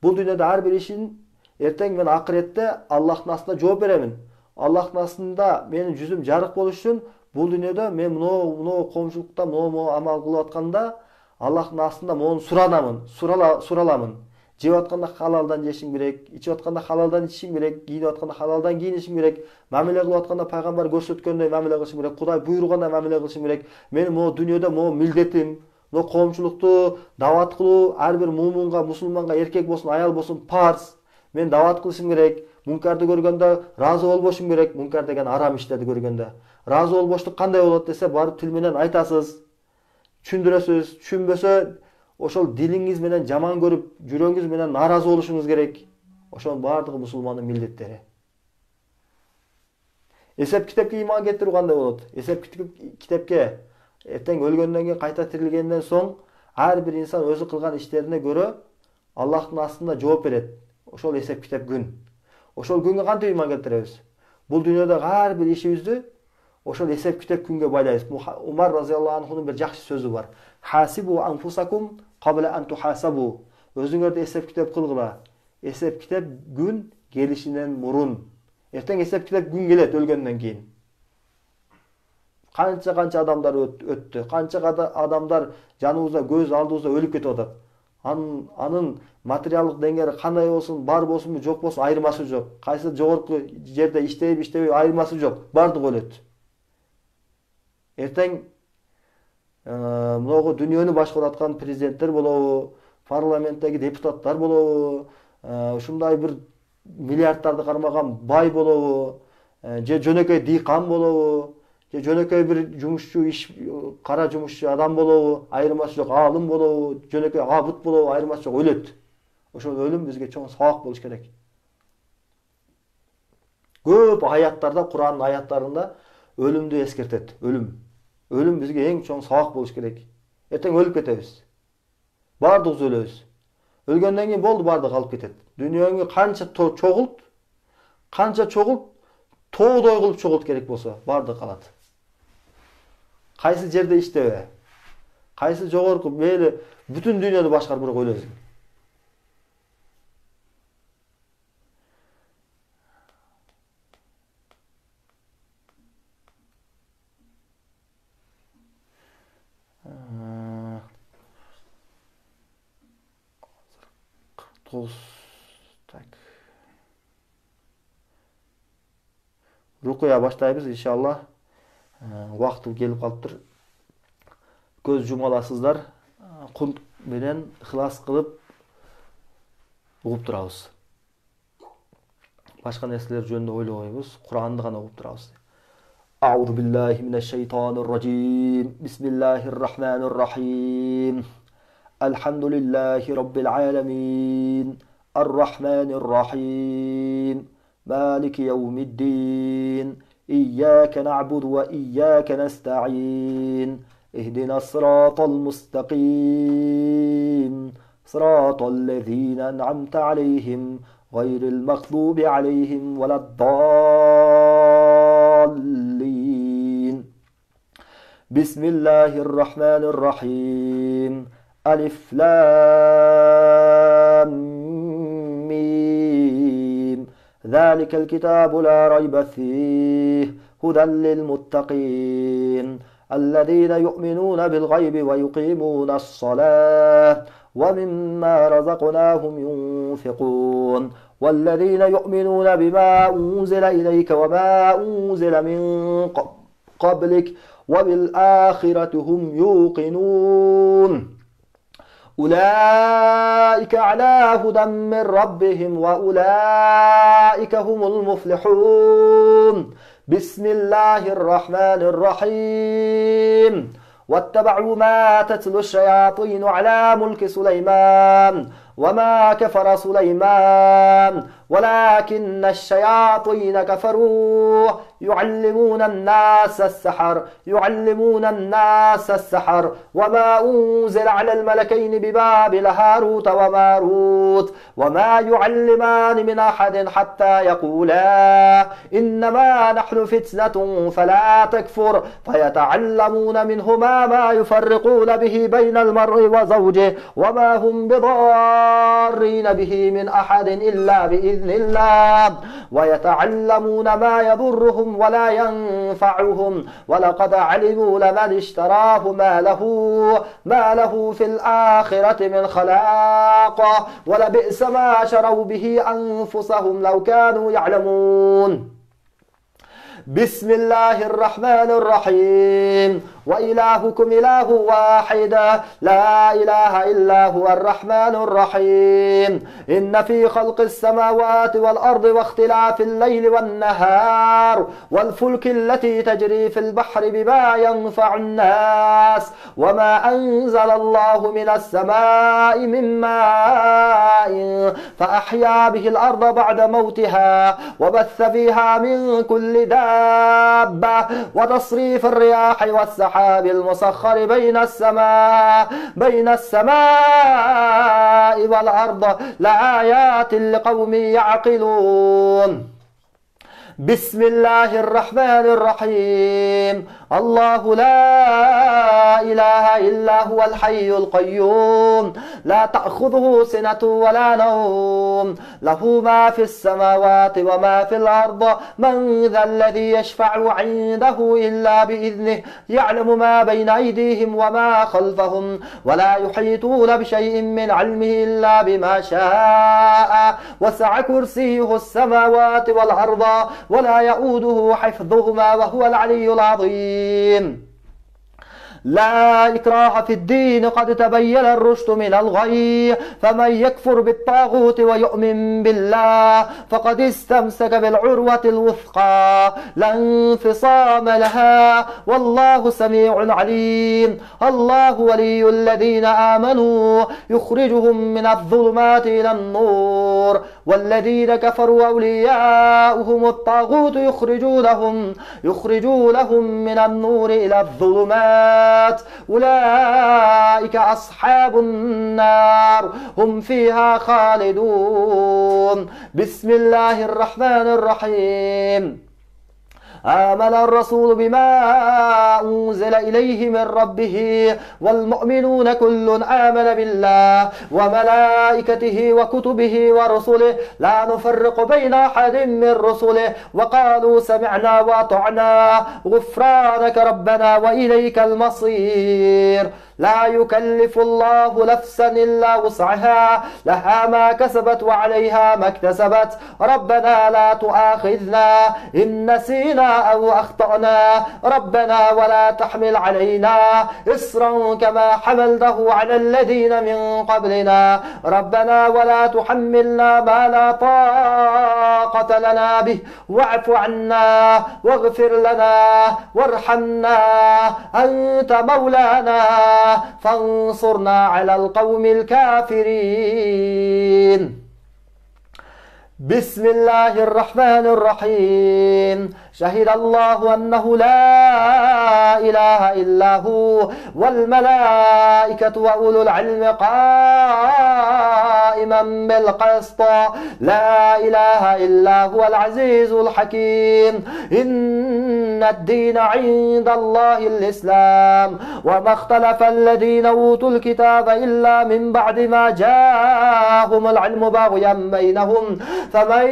S1: бул дүйнөдө ар бир ишин эртең мен акыретте Аллахтын астында жооп беремин. Аллахтын астында менин жүзүм жарык болуш үчүн бул дүйнөдө мен мына коомчулукта мына амал кылып атканда Аллахтын астында мону сураламын. Жеп атканда халалдан жешим керек, ичип атканда халалдан ичишим керек, кийинип атканда халалдан кийинишим керек, мамиле кылып атканда пайгамбар көрсөткөндөй мамиле кылышым керек, Кудай буйругандай мамиле кылышым керек. Менин могу дүйнөдө могу милдетим, могу коомчулукту дават кылуу ар бир мумунга, мусулманга, эркек болсун, аял болсун парз. Мен дават кылышым керек. Мункарды көргөндө разы болбошум керек. Мункар деген арам иштерди көргөндө. Разы болбоштук кандай болот десе, барып тил менен айтасыз, түшүндүрөсүз. Түшүнбөсө, ошол дилиңиз менен жаман көрүп, жүрөгүңүз менен наразы болушуңуз керек. Ошол бардыгы мусулмандын милдеттери. Эсеп китепке иман келтирүү кандай болот? Эсеп китепке эртең өлгөндөн кийин, кайта тирилгенден соң ар бир инсан өзү кылган иштерине көрө Аллахтын астында жооп берет. Ошол эсеп китеп күн. Ошол күнгө кантип иман келтиребиз? Бул дүйнөдөгү ар бир ишибизди ошол эсеп китеп күнгө байлайбыз. Умар разияллаху анхунун бир жакшы сөзү бар. Хасибу анфусакум кабла ан тухасабу. Өзүңөрдү эсеп китеп кылгыла. Эсеп китеп күн келишинен мурун. Эртең эсеп китеп күн келет өлгөндөн кийин. Канча адамдар өттү. Канча адамдар жаныбызда, көз алдыбызда өлүп кетип атат. Анын материалдык деңгээри кандай болсун, бар болсунбу, жок болсун, айырмасы жок. Кайсы жогорку жерде иштейби, айырмасы жок. Бардыгы өлөт. Эртең могу дүйнөнү башкарып аткан президенттер болобу, парламенттеги депутаттар болобу, ушундай бир миллиардтарды кармаган бай болобу, же жөнөкөй дыйкан болобу, же жөнөкөй бир жумушчу, кара жумушчу адам болобу, айырмасы жок. Алым болобу, жөнөкөй абыт болобу, айырмасы жок, өлөт. Ошол өлүм бизге чоң сабак болуш керек. Көп аяттарда, Куранын аяттарында өлүмдү эскертет. Өлүм бизге эң чоң сабак болуш керек. Эртең өлүп кетебиз. Бардыгыбыз өлөбүз. Өлгөндөн кийин болду, бардыгы калып кетет. Дүйнөңү канча чогулт, тоодой кылып чогулт керек болсо, бардыгы калат. Кайсы жерде иштебе, кайсы жогорку, мейли бүтүн дүйнөнү башкарып, бирок өлөсүң. Рукуя баштайбыз иншалла. Убакыты келип калыптыр. Көз жумаласыздар. Кунт менен ихлас кылып угуп турабыз. Башка нерселер жөнүндө ойлобойбуз. Куранды гана угуп турабыз. Аузу биллахи минеш шайтанир раджим. Бисмиллахир рахманир рахим. Алхамдулиллахи раббил аламин. Ар-рахманир рахим. مالك يوم الدين إياك نعبد وإياك نستعين اهدنا الصراط المستقيم صراط الذين أنعمت عليهم غير المغضوب عليهم ولا الضالين بسم الله الرحمن الرحيم ألف لام ذلك الكتاب لا ريب فيه هدى للمتقين الذين يؤمنون بالغيب ويقيمون الصلاة ومما رزقناهم ينفقون والذين يؤمنون بما أنزل إليك وما أنزل من قبل قبلك وبالآخرة هم يوقنون أولئك على هدى من ربهم وأولئك هم المفلحون بسم الله الرحمن الرحيم واتبعوا ما تتلو الشياطين على ملك سليمان وما كفر سليمان ولكن الشياطين كفروا يعلمون الناس السحر وما أنزل على الملكين ببابل هاروت وماروت وما يعلمان من أحد حتى يقولا إنما نحن فتنة فلا تكفر فيتعلمون منهما ما يفرقون به بين المرء وزوجه وما هم بضارين به من أحد إلا بإذن الله ويتعلمون ما يضرهم ولا ينفعهم ولقد علموا لمن اشتراه ما له في الآخرة من خلاق ولبئس ما شروا به أنفسهم لو كانوا يعلمون بسم الله الرحمن الرحيم وإلهكم إله واحد لا إله إلا هو الرحمن الرحيم إن في خلق السماوات والأرض واختلاف الليل والنهار والفلك التي تجري في البحر بما ينفع الناس وما أنزل الله من السماء من ماء فأحيا به الأرض بعد موتها وبث فيها من كل دابة وتصريف الرياح والسحاب المسخر بين السماء والأرض لآيات لقوم يعقلون بسم الله الرحمن الرحيم الله لا إله إلا هو الحي القيوم لا تأخذه سنة ولا نوم له ما في السماوات وما في الأرض من ذا الذي يشفع عنده إلا بإذنه يعلم ما بين أيديهم وما خلفهم ولا يحيطون بشيء من علمه إلا بما شاء وسع كرسيه السماوات والأرض ولا يؤوده حفظهما وهو العلي العظيم لا إكراه في الدين قد تبين الرشد من الغي فمن يكفر بالطاغوت ويؤمن بالله فقد استمسك بالعروة الوثقى لا انفصام لها والله سميع عليم الله ولي الذين آمنوا يخرجهم من الظلمات إلى النور والذين كفروا أولياؤهم الطاغوت يخرجونهم من النور إلى الظلمات أولئك أصحاب النار هم فيها خالدون بسم الله الرحمن الرحيم آمن الرسول بما أنزل إليه من ربه والمؤمنون كل آمن بالله وملائكته وكتبه ورسله لا نفرق بين أحد من رسله وقالوا سمعنا وأطعنا غفرانك ربنا وإليك المصير لا يكلف الله نفسا إلا وسعها لها ما كسبت وعليها ما اكتسبت ربنا لا تؤاخذنا إن نسينا أو أخطأنا ربنا ولا تحمل علينا إصرا كما حملته على الذين من قبلنا ربنا ولا تحملنا ما لا طاقة لنا به واعف عنا واغفر لنا وارحمنا أنت مولانا فانصرنا على القوم الكافرين بسم الله الرحمن الرحيم شهد الله أنه لا إله إلا هو والملائكة وأولو العلم قائما بالقسط لا إله إلا هو العزيز الحكيم إن الدين عند الله الإسلام وما اختلف الذين أوتوا الكتاب إلا من بعد ما جاءهم العلم بغيا بينهم فمن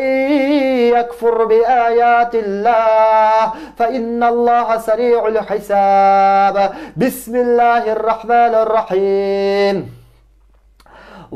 S1: يكفر بآيات الله فإن الله سريع الحساب بسم الله الرحمن الرحيم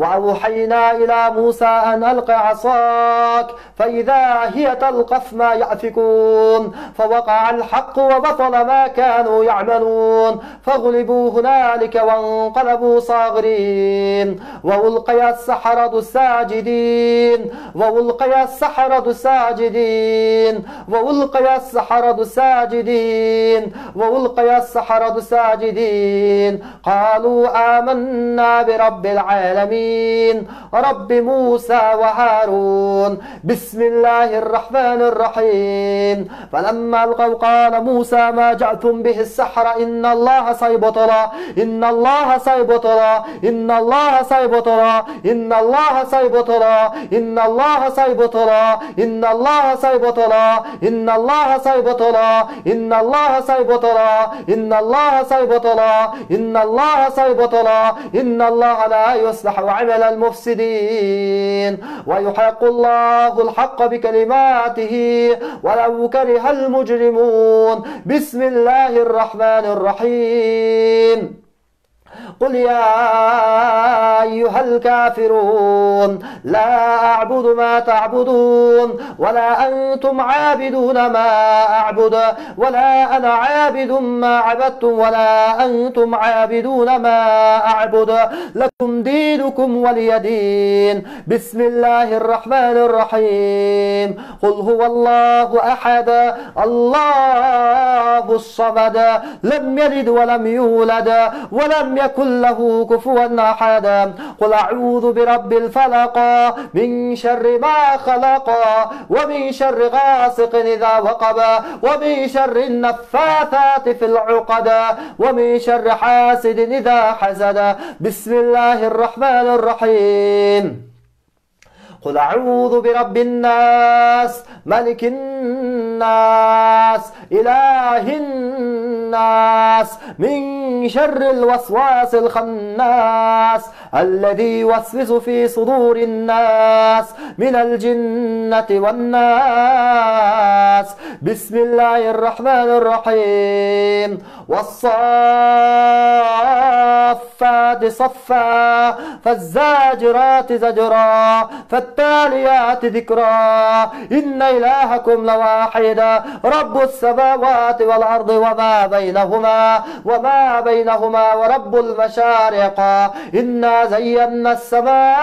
S1: وأوحينا إلى موسى أن ألق عصاك فإذا هي تلقف ما يأفكون فوقع الحق وبطل ما كانوا يعملون فغلبوا هنالك وانقلبوا صاغرين وألقي السحرة ساجدين وألقي السحرة ساجدين وألقي السحرة ساجدين وألقي السحرة ساجدين قالوا آمنا برب العالمين رب موسى وهارون بسم الله الرحمن الرحيم فلما ألقوا قال موسى ما جئتم به السحر إن الله سيبطل إن الله سيبطل إن الله سيبطل إن الله سيبطل إن الله سيبطل إن الله سيبطل إن الله سيبطل إن الله سيبطل إن الله سيبطل إن الله سيبطل إن الله لا يصلح عمل المفسدين ويحق الله الحق بكلماته ولو كره المجرمون بسم الله الرحمن الرحيم قل يا أيها الكافرون لا أعبد ما تعبدون ولا أنتم عابدون ما أعبد ولا أنا عابد ما عبدتم ولا أنتم عابدون ما أعبد لكم دينكم ولي دين بسم الله الرحمن الرحيم قل هو الله أحد الله الصمد لم يلد ولم يولد ولم يكن له كفوا أحد قل أعوذ برب الفلق من شر ما خلق ومن شر غاسق إذا وقب ومن شر النفاثات في العقد ومن شر حاسد إذا حسد بسم الله الرحمن الرحيم قل أعوذ برب الناس ملك الناس إله الناس من شر الوسواس الخناس الذي يوسوس في صدور الناس من الجنة والناس بسم الله الرحمن الرحيم والصافات صفا فالزاجرات زجرا فالتاليات ذكرا إن إلهكم لواحد رب السماوات والأرض وما بينهما ورب المشارق إنا زينا السماء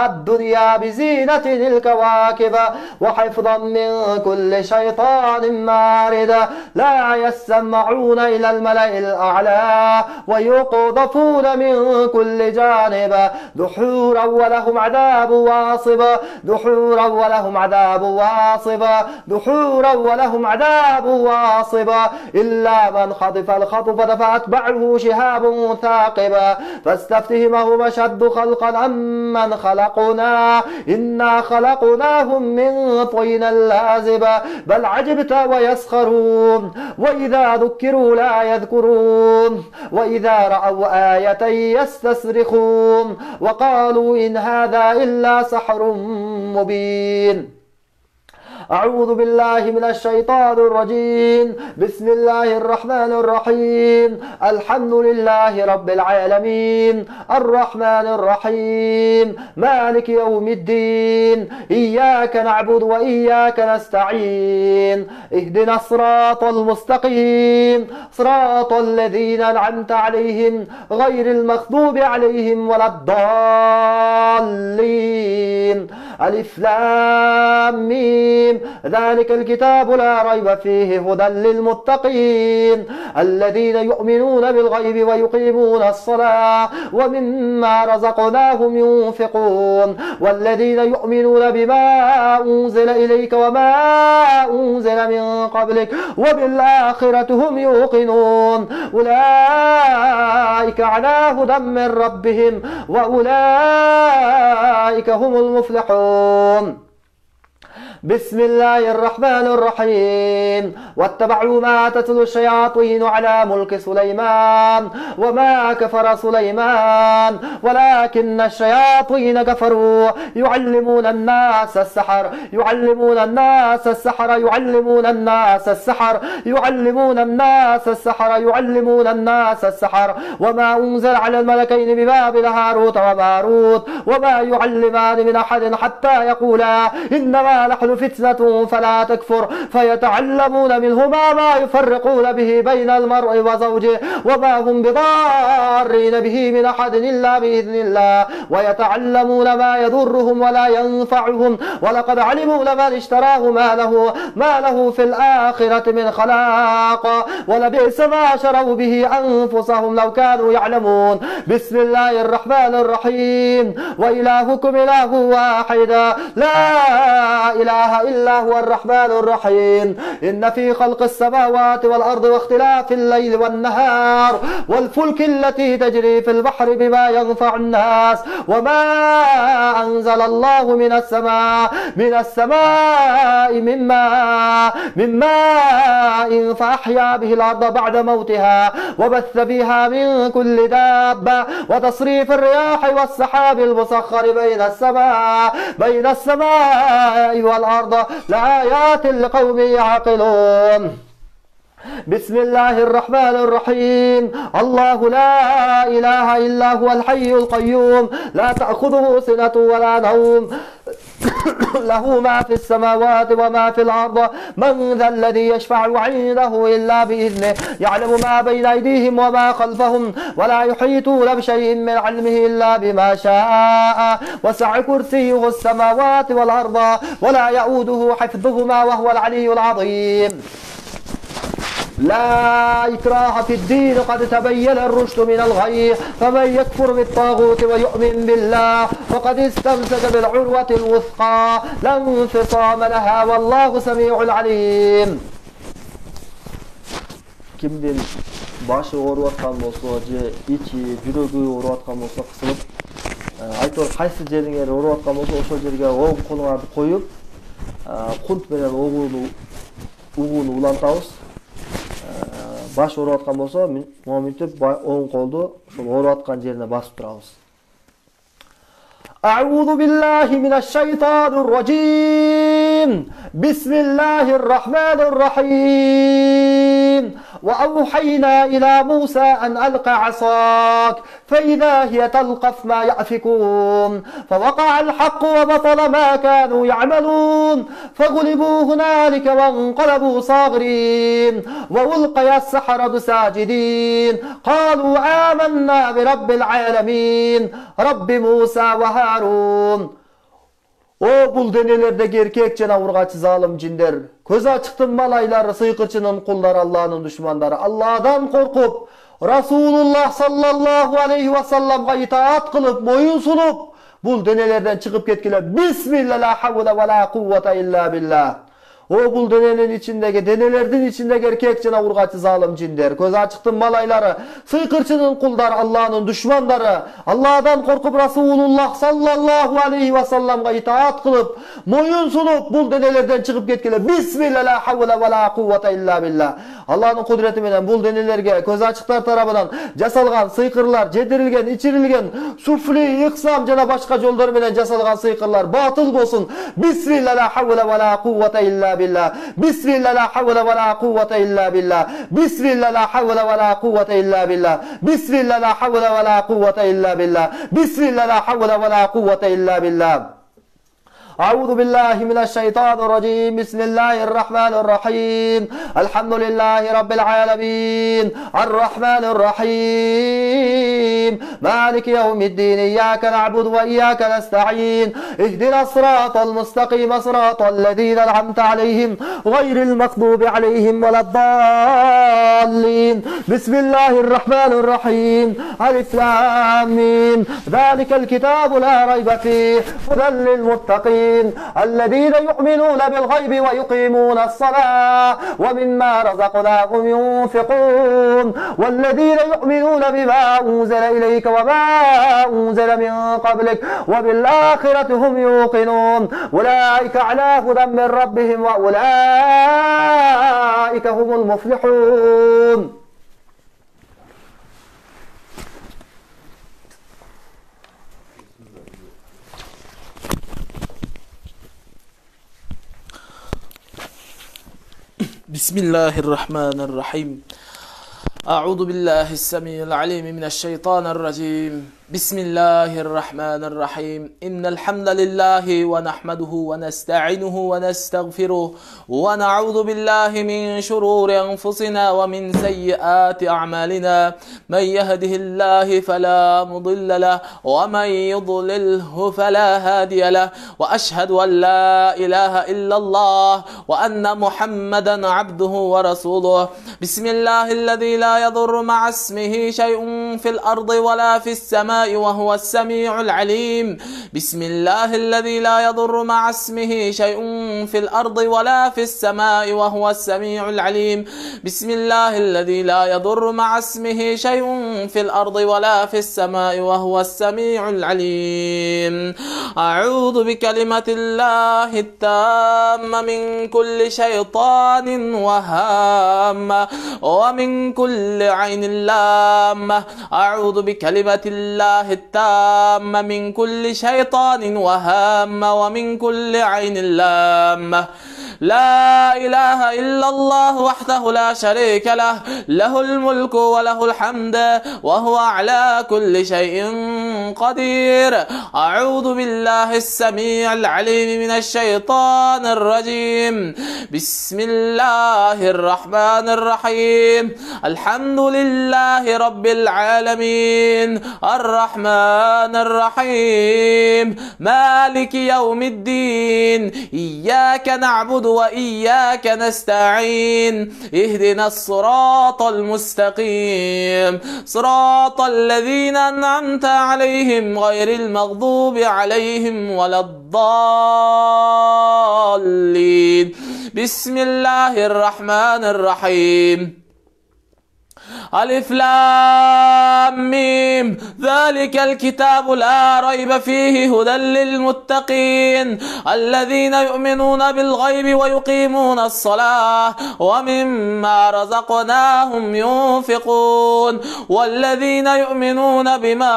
S1: الدنيا بزينة الكواكب وحفظا من كل شيطان مارد لا يسمعون إلى الملأ الأعلى ويقذفون من كل جانب دحورا ولهم عذاب واصب دحورا ولهم عذاب واصب دحورا ولهم عذاب واصب إلا من خطف الخطفة فأتبعه شهاب ثاقب فاستفتهمهم أشد خلقا أمن خلقنا إنا خلقناهم من طين لازب بل عجبت ويسخرون وإذا ذكروا لا يذكرون وإذا رأوا آية يستسرخون وقالوا إن هذا إلا سحر مبين أعوذ بالله من الشيطان الرجيم بسم الله الرحمن الرحيم الحمد لله رب العالمين الرحمن الرحيم مالك يوم الدين إياك نعبد وإياك نستعين اهدنا الصراط المستقيم صراط الذين أنعمت عليهم غير المغضوب عليهم ولا الضالين ألف لام ميم ذلك الكتاب لا ريب فيه هدى للمتقين الذين يؤمنون بالغيب ويقيمون الصلاة ومما رزقناهم ينفقون والذين يؤمنون بما أنزل إليك وما أنزل من قبلك وبالآخرة هم يوقنون أولئك على هدى من ربهم وأولئك هم المفلحون بسم الله الرحمن الرحيم واتبعوا ما تتلو الشياطين على ملك سليمان وما كفر سليمان ولكن الشياطين كفروا يعلمون الناس السحر يعلمون الناس السحر يعلمون الناس السحر يعلمون الناس السحر يعلمون الناس السحر وما أنزل على الملكين ببابل هاروت وماروت وما يعلمان من أحد حتى يقولا إنما نحن فتنة فلا تكفر فيتعلمون منهما ما يفرقون به بين المرء وزوجه وما هم بضارين به من أحد إلا بإذن الله ويتعلمون ما يضرهم ولا ينفعهم ولقد علموا لمن اشتراه ما له في الآخرة من خلاق ولبئس ما شروا به أنفسهم لو كانوا يعلمون بسم الله الرحمن الرحيم وإلهكم إله واحد لا إله إلا هو الرحمن الرحيم إن في خلق السماوات والأرض واختلاف الليل والنهار والفلك التي تجري في البحر بما ينفع الناس وما أنزل الله من السماء من ماء فأحيا به الأرض بعد موتها وبث فيها من كل دابة وتصريف الرياح والسحاب المسخر بين السماء والأرض لآيات لقوم يعقلون بسم الله الرحمن الرحيم الله لا إله إلا هو الحي القيوم لا تأخذه سنة ولا نوم له ما في السماوات وما في الأرض من ذا الذي يشفع عنده إلا بإذنه يعلم ما بين أيديهم وما خلفهم ولا يحيطون بشيء من علمه إلا بما شاء وسع كرسيه السماوات والأرض ولا يؤوده حفظهما وهو العلي العظيم لا إكراه في الدين قد تبين الرشد من الغي فمن يكفر بالطاغوت ويؤمن بالله فقد استمسك بالعروة الوثقى لا انفصام لها والله سميع عليم. Kimden başı orup atkan bolsa je içi жүрөгү orup atkan bolsa kısılıp айтор кайсы жериңер orup atkan bolsa ошол жерге оң колуңарды коюп кунт менен угууну улантабыз. Baş orup atkan bolsa моминтип оң колду ошол orup atkan жерине басып турабыз. أعوذ بالله من الشيطان الرجيم بسم الله الرحمن الرحيم وأوحينا إلى موسى أن ألق عصاك فإذا هي تلقف ما يأفكون فوقع الحق وبطل ما كانوا يعملون فغلبوا هنالك وانقلبوا صاغرين وألقي السحرة ساجدين قالوا آمنا برب العالمين رب موسى وهارون. O bul denelerdeki erkek jana urgaçı zalim jinler, köz açıktın malaylары, sıyqırçının kulları, Allah'ın düşmanları, Allah'dan korkup, Rasulullah sallallahu aleyhi ve sellem'ga itaat kılıp, moyun sunup, bul denelerden çıkıp ketkiler. Bismillah la havle ve la kuvvete illa billah. O bul denelerden içindeki erkek jana urgaçı zalim jinler, köz açıktın malaylары, sıyqırçının kulları, Allah'ın düşmanları, Allah'dan korkup Rasulullah sallallahu aleyhi ve sellem'ga itaat kılıp, moyun sunup, bul denelerden çıkıp ketkiler. Bismillah la havle ve la kuvvete illa billah. Allah'ın kudreti menen bul denelerge köz açıklar tarafından jasalgan sıyqırlar, jedirilgen, içirilgen, sufli, iqsam jana başka jollar menen jasalgan sıyqırlar batıl bolsun. Bismillah la havle ve la kuvvete illa billah. Bismillah la havle ve la kuvvete illa billah. Bismillah la havle ve la kuvvete illa billah. Bismillah la havle ve la kuvvete illa billah. Bismillah la havle ve la kuvvete illa billah. أعوذ بالله من الشيطان الرجيم بسم الله الرحمن الرحيم الحمد لله رب العالمين الرحمن الرحيم مالك يوم الدين إياك نعبد وإياك نستعين اهدنا الصراط المستقيم صراط الذين أنعمت عليهم غير المغضوب عليهم ولا الضالين بسم الله الرحمن الرحيم ألف لام ميم ذلك الكتاب لا ريب فيه هدى للمتقين
S2: المتقين الذين يؤمنون بالغيب ويقيمون الصلاة ومما رزقناهم ينفقون والذين يؤمنون بما أنزل إليك وما أنزل من قبلك وبالآخرة هم يوقنون أولئك على هدى من ربهم وأولئك هم المفلحون.
S3: بسم الله الرحمن الرحيم. أعوذ بالله السميع العليم من الشيطان الرجيم. بسم الله الرحمن الرحيم. إن الحمد لله ونحمده ونستعينه ونستغفره ونعوذ بالله من شرور أنفسنا ومن سيئات أعمالنا من يهده الله فلا مضل له ومن يضلله فلا هادي له وأشهد أن لا إله إلا الله وأن محمدا عبده ورسوله. بسم الله الذي لا يضر مع اسمه شيء في الأرض ولا في السماء وهو السميع العليم. بسم الله الذي لا يضر مع اسمه شيء في الأرض ولا في السماء وهو السميع العليم. بسم الله الذي لا يضر مع اسمه شيء في الأرض ولا في السماء وهو السميع العليم. أعوذ بكلمة الله التامة من كل شيطان وهامة ومن كل عين لامة. أعوذ بكلمة الله التامة من كل شيطان وهامة ومن كل عين لامة. لا إله إلا الله وحده لا شريك له له الملك وله الحمد وهو على كل شيء قدير. أعوذ بالله السميع العليم من الشيطان الرجيم. بسم الله الرحمن الرحيم. الحمد لله رب العالمين الرحمن الرحيم مالك يوم الدين إياك نعبد وإياك نستعين اهدنا الصراط المستقيم صراط الذين أنعمت عليهم غير المغضوب عليهم ولا الضالين. بسم الله الرحمن الرحيم. ألف لام ميم ذلك الكتاب لا ريب فيه هدى للمتقين الذين يؤمنون بالغيب ويقيمون الصلاة ومما رزقناهم ينفقون والذين يؤمنون بما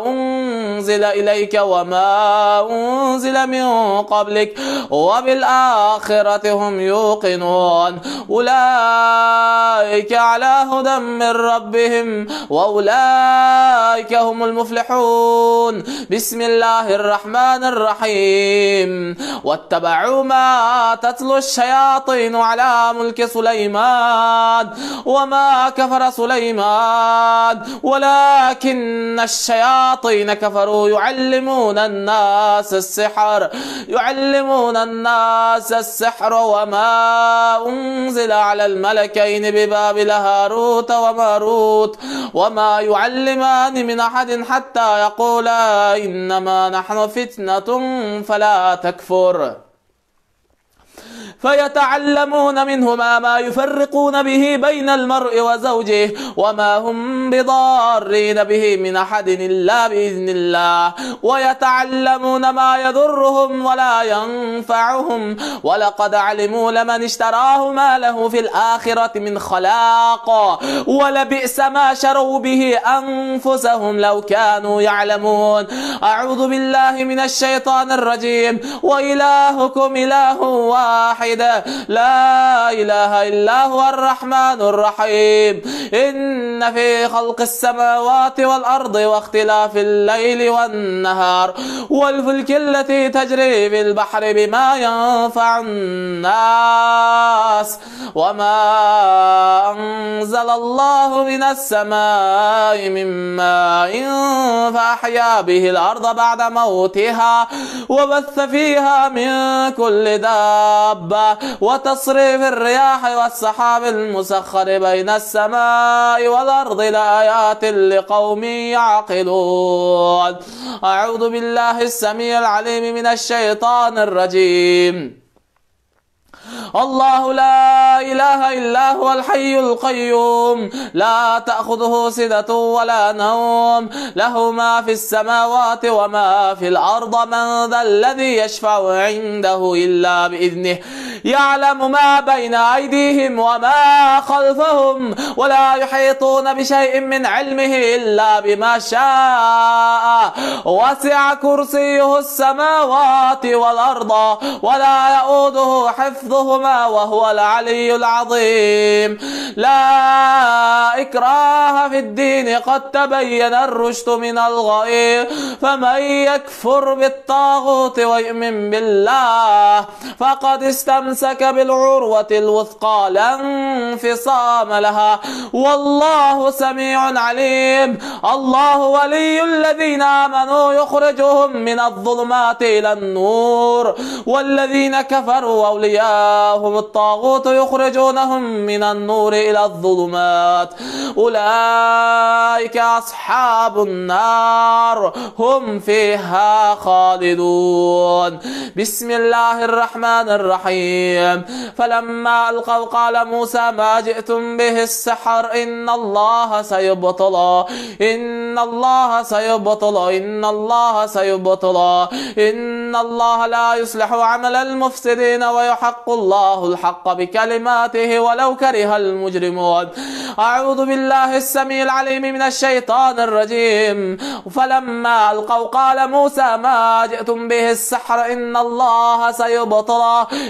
S3: أنزل إليك وما أنزل من قبلك وبالآخرة هم يوقنون أولئك على هدى من ربهم وأولئك هم المفلحون. بسم الله الرحمن الرحيم. واتبعوا ما تتلو الشياطين على ملك سليمان وما كفر سليمان ولكن الشياطين كفروا يعلمون الناس السحر وما أنزل على الملكين ببابل هاروت وماروت وما يعلمان من أحد حتى يقولا إنما نحن فتنة فلا تكفر فيتعلمون منهما ما يفرقون به بين المرء وزوجه وما هم بضارين به من أحد إلا بإذن الله ويتعلمون ما يضرهم ولا ينفعهم ولقد علموا لمن اشتراه ما له في الآخرة من خلاق ولبئس ما شروا به أنفسهم لو كانوا يعلمون. أعوذ بالله من الشيطان الرجيم. وإلهكم إله واحد لا إله إلا هو الرحمن الرحيم. إن في خلق السماوات والأرض واختلاف الليل والنهار والفلك التي تجري في البحر بما ينفع الناس وما أنزل الله من السماء من ماء فأحيا به الأرض بعد موتها وبث فيها من كل دابة دابة وتصريف الرياح والسحاب المسخر بين السماء والأرض لآيات لقوم يعقلون. أعوذ بالله السميع العليم من الشيطان الرجيم. الله لا إله إلا هو الحي القيوم لا تأخذه سنة ولا نوم له ما في السماوات وما في الأرض من ذا الذي يشفع عنده إلا بإذنه يعلم ما بين أيديهم وما خلفهم ولا يحيطون بشيء من علمه إلا بما شاء وسع كرسيه السماوات والأرض ولا يؤوده حفظهما وهو العلي العظيم. لا إكراه في الدين قد تبين الرشد من الغي فمن يكفر بالطاغوت ويؤمن بالله فقد استمسك بالعروة الوثقى لا انفصام لها والله سميع عليم. الله ولي الذين آمنوا يخرجهم من الظلمات إلى النور والذين كفروا أولياءهم الطاغوت يخرجونهم من النور إلى الظلمات أولئك أصحاب النار هم فيها خالدون. بسم الله الرحمن الرحيم. فلما ألقوا قال موسى ما جئتم به السحر إن الله سيبطل إن الله سيبطل إن الله سيبطل إن الله لا يصلح عمل المفسدين ويحق الله الحق بكلماته ولو كره المجرمون. أعوذ بالله السميع العليم من الشيطان الرجيم. فلما ألقوا قال موسى ما جئتم به السحر إن الله سيبطل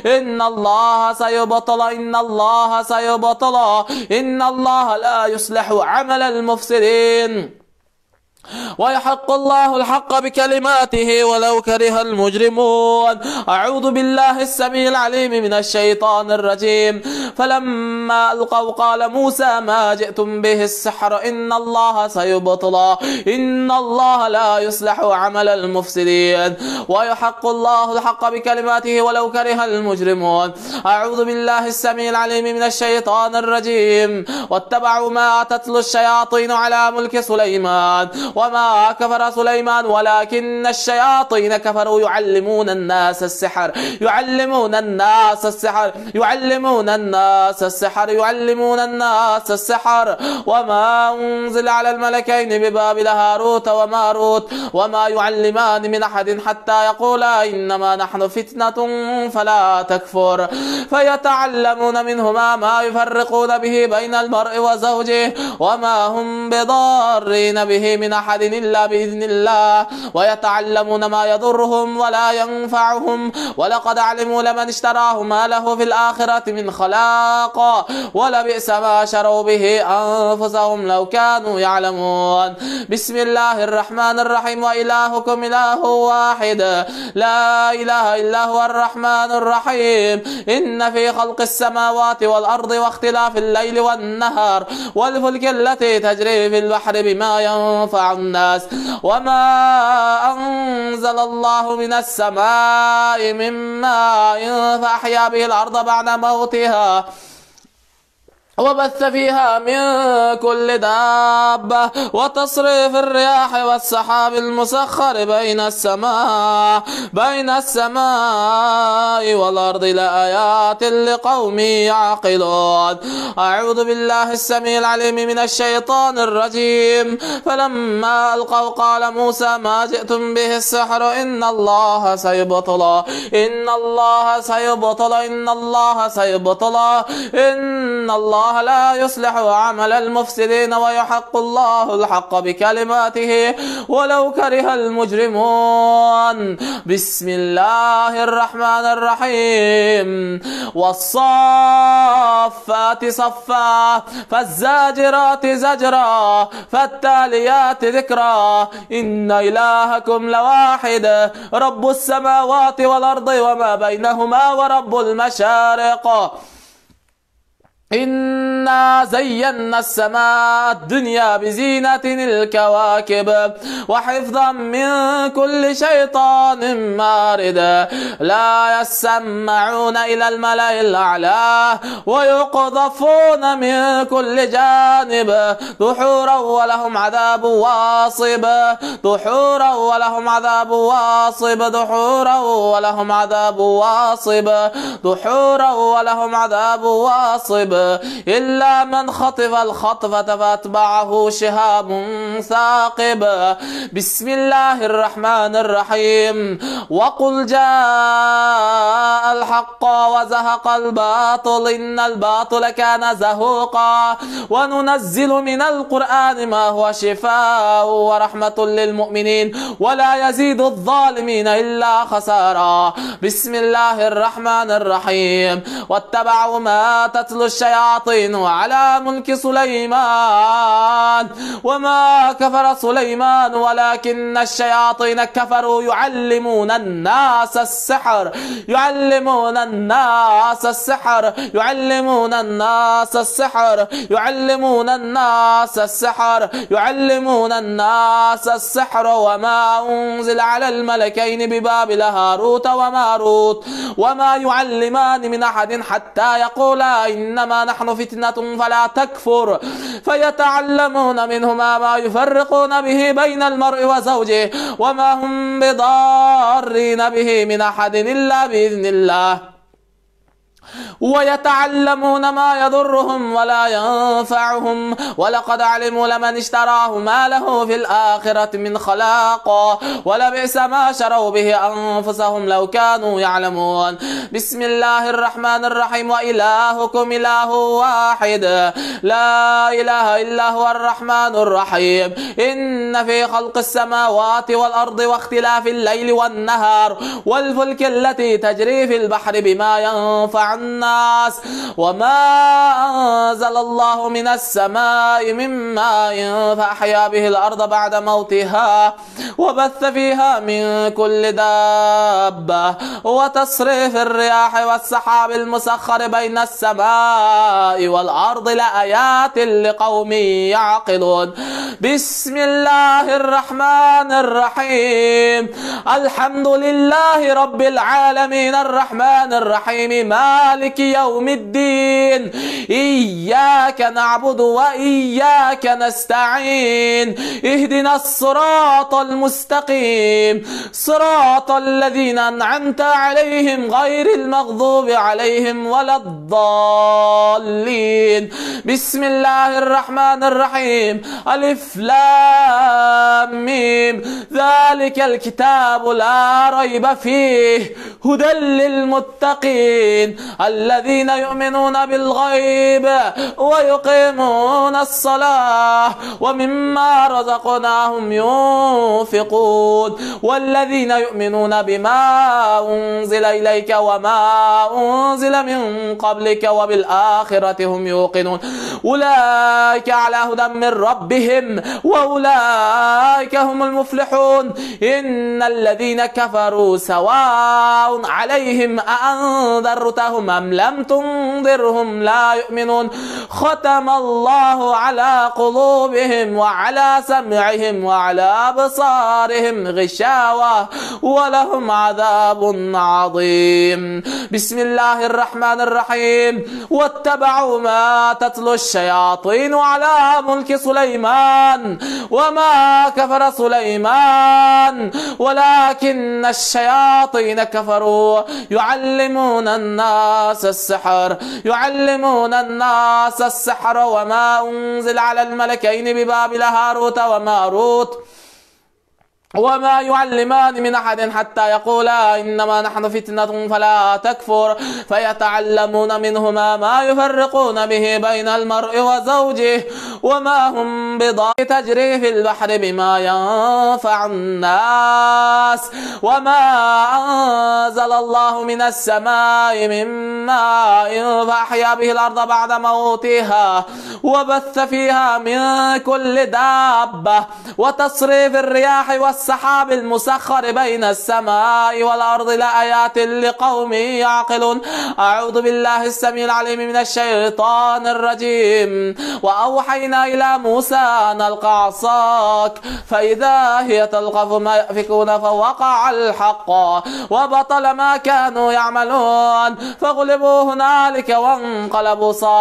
S3: إن الله سيبطل إن الله سيبطل إن الله لا يصلح عمل المفسدين ويحق الله الحق بكلماته ولو كره المجرمون. أعوذ بالله السميع العليم من الشيطان الرجيم. فلما ألقوا قال موسى ما جئتم به السحر إن الله سيبطل إن الله لا يصلح عمل المفسدين ويحق الله الحق بكلماته ولو كره المجرمون. أعوذ بالله السميع العليم من الشيطان الرجيم. واتبعوا ما تتلو الشياطين على ملك سليمان وما كفر سليمان ولكن الشياطين كفروا يعلمون الناس السحر يعلمون الناس السحر يعلمون الناس السحر يعلمون الناس السحر وما أنزل على الملكين ببابل هاروت وماروت وما يعلمان من أحد حتى يقولا إنما نحن فتنة فلا تكفر فيتعلمون منهما ما يفرقون به بين المرء وزوجه وما هم بضارين به من أحد إلا بإذن الله ويتعلمون ما يضرهم ولا ينفعهم ولقد علموا لمن اشتراه ما له في الآخرة من خلاق ولبئس ما شروا به أنفسهم لو كانوا يعلمون. بسم الله الرحمن الرحيم. وإلهكم إله واحد لا إله إلا هو الرحمن الرحيم. إن في خلق السماوات والأرض واختلاف الليل والنهار والفلك التي تجري في البحر بما ينفع الناس وما أنزل الله من السماء من ماء فأحيا به الأرض بعد موتها وبث فيها من كل دابة وتصريف الرياح والسحاب المسخر بين السماء والأرض لآيات لقوم يعقلون. أعوذ بالله السميع العليم من الشيطان الرجيم. فلما ألقوا قال موسى ما جئتم به السحر إن الله سيبطل إن الله سيبطل إن الله سيبطل إن الله لا يصلح عمل المفسدين ويحق الله الحق بكلماته ولو كره المجرمون. بسم الله الرحمن الرحيم. والصافات صفا فالزاجرات زجرا فالتاليات ذكرا إن إلهكم لواحد رب السماوات والأرض وما بينهما ورب المشارق إنا زينا السماء الدنيا بزينة الكواكب وحفظا من كل شيطان مارد لا يسمعون إلى الملأ الأعلى ويقذفون من كل جانب دحورا ولهم عذاب واصب دحورا ولهم عذاب واصب دحورا ولهم عذاب واصب دحورا ولهم عذاب واصب إلا من خطف الخطفة فأتبعه شهاب ثاقب. بسم الله الرحمن الرحيم. وقل جاء الحق وزهق الباطل إن الباطل كان زهوقا وننزل من القرآن ما هو شفاء ورحمة للمؤمنين ولا يزيد الظالمين إلا خسارا. بسم الله الرحمن الرحيم. واتبعوا ما تتلو الشياطين على ملك سليمان وما كفر سليمان ولكن الشياطين كفروا يعلمون الناس السحر يعلمون الناس السحر يعلمون الناس السحر يعلمون الناس السحر يعلمون الناس السحر وما أنزل على الملكين ببابل هاروت وماروت وما يعلمان من أحد حتى يقولا إنما نحن فتنة فلا تكفر فيتعلمون منهما ما يفرقون به بين المرء وزوجه وما هم بضارين به من أحد إلا بإذن الله ويتعلمون ما يضرهم ولا ينفعهم ولقد علموا لمن اشتراه ما له في الآخرة من خلاق ولبئس ما شروا به أنفسهم لو كانوا يعلمون. بسم الله الرحمن الرحيم. وإلهكم إله واحد لا إله إلا هو الرحمن الرحيم. إن في خلق السماوات والأرض واختلاف الليل والنهار والفلك التي تجري في البحر بما ينفع الناس وما أنزل الله من السماء من ماء فأحيا به الأرض بعد موتها وبث فيها من كل دابة وتصريف الرياح والسحاب المسخر بين السماء والأرض لآيات لقوم يعقلون. بسم الله الرحمن الرحيم. الحمد لله رب العالمين الرحمن الرحيم مالك يوم الدين إياك نعبد وإياك نستعين اهدنا الصراط المستقيم صراط الذين أنعمت عليهم غير المغضوب عليهم ولا الضالين. بسم الله الرحمن الرحيم. ألف لام ميم ذلك الكتاب لا ريب فيه هدى للمتقين الذين يؤمنون بالغيب ويقيمون الصلاة ومما رزقناهم ينفقون والذين يؤمنون بما أنزل إليك وما أنزل من قبلك وبالآخرة هم يوقنون أولئك على هدى من ربهم وأولئك هم المفلحون. إن الذين كفروا سواء عليهم أأنذرتهم أم لم تنذرهم لا يؤمنون ختم الله على قلوبهم وعلى سمعهم وعلى أبصارهم غشاوة ولهم عذاب عظيم. بسم الله الرحمن الرحيم. واتبعوا ما تتلو الشياطين على ملك سليمان وما كفر سليمان ولكن الشياطين كفروا يعلمون الناس السحر يعلمون الناس السحر وما أنزل على الملكين ببابل هاروت وماروت وما يعلمان من أحد حتى يقولا إنما نحن فتنة فلا تكفر فيتعلمون منهما ما يفرقون به بين المرء وزوجه وما هم بضارين تجري في البحر بما ينفع الناس وما أنزل الله من السماء من من ماء فأحيا به الأرض بعد موتها وبث فيها من كل دابة وتصريف الرياح والسحاب المسخر بين السماء والأرض لآيات لقوم يعقلون. أعوذ بالله السميع العليم من الشيطان الرجيم. وأوحينا إلى موسى أن ألقى عصاك فإذا هي تلقف ما يأفكون فوقع الحق وبطل ما كانوا يعملون فغلبوا هنالك وانقلبوا صاغرين.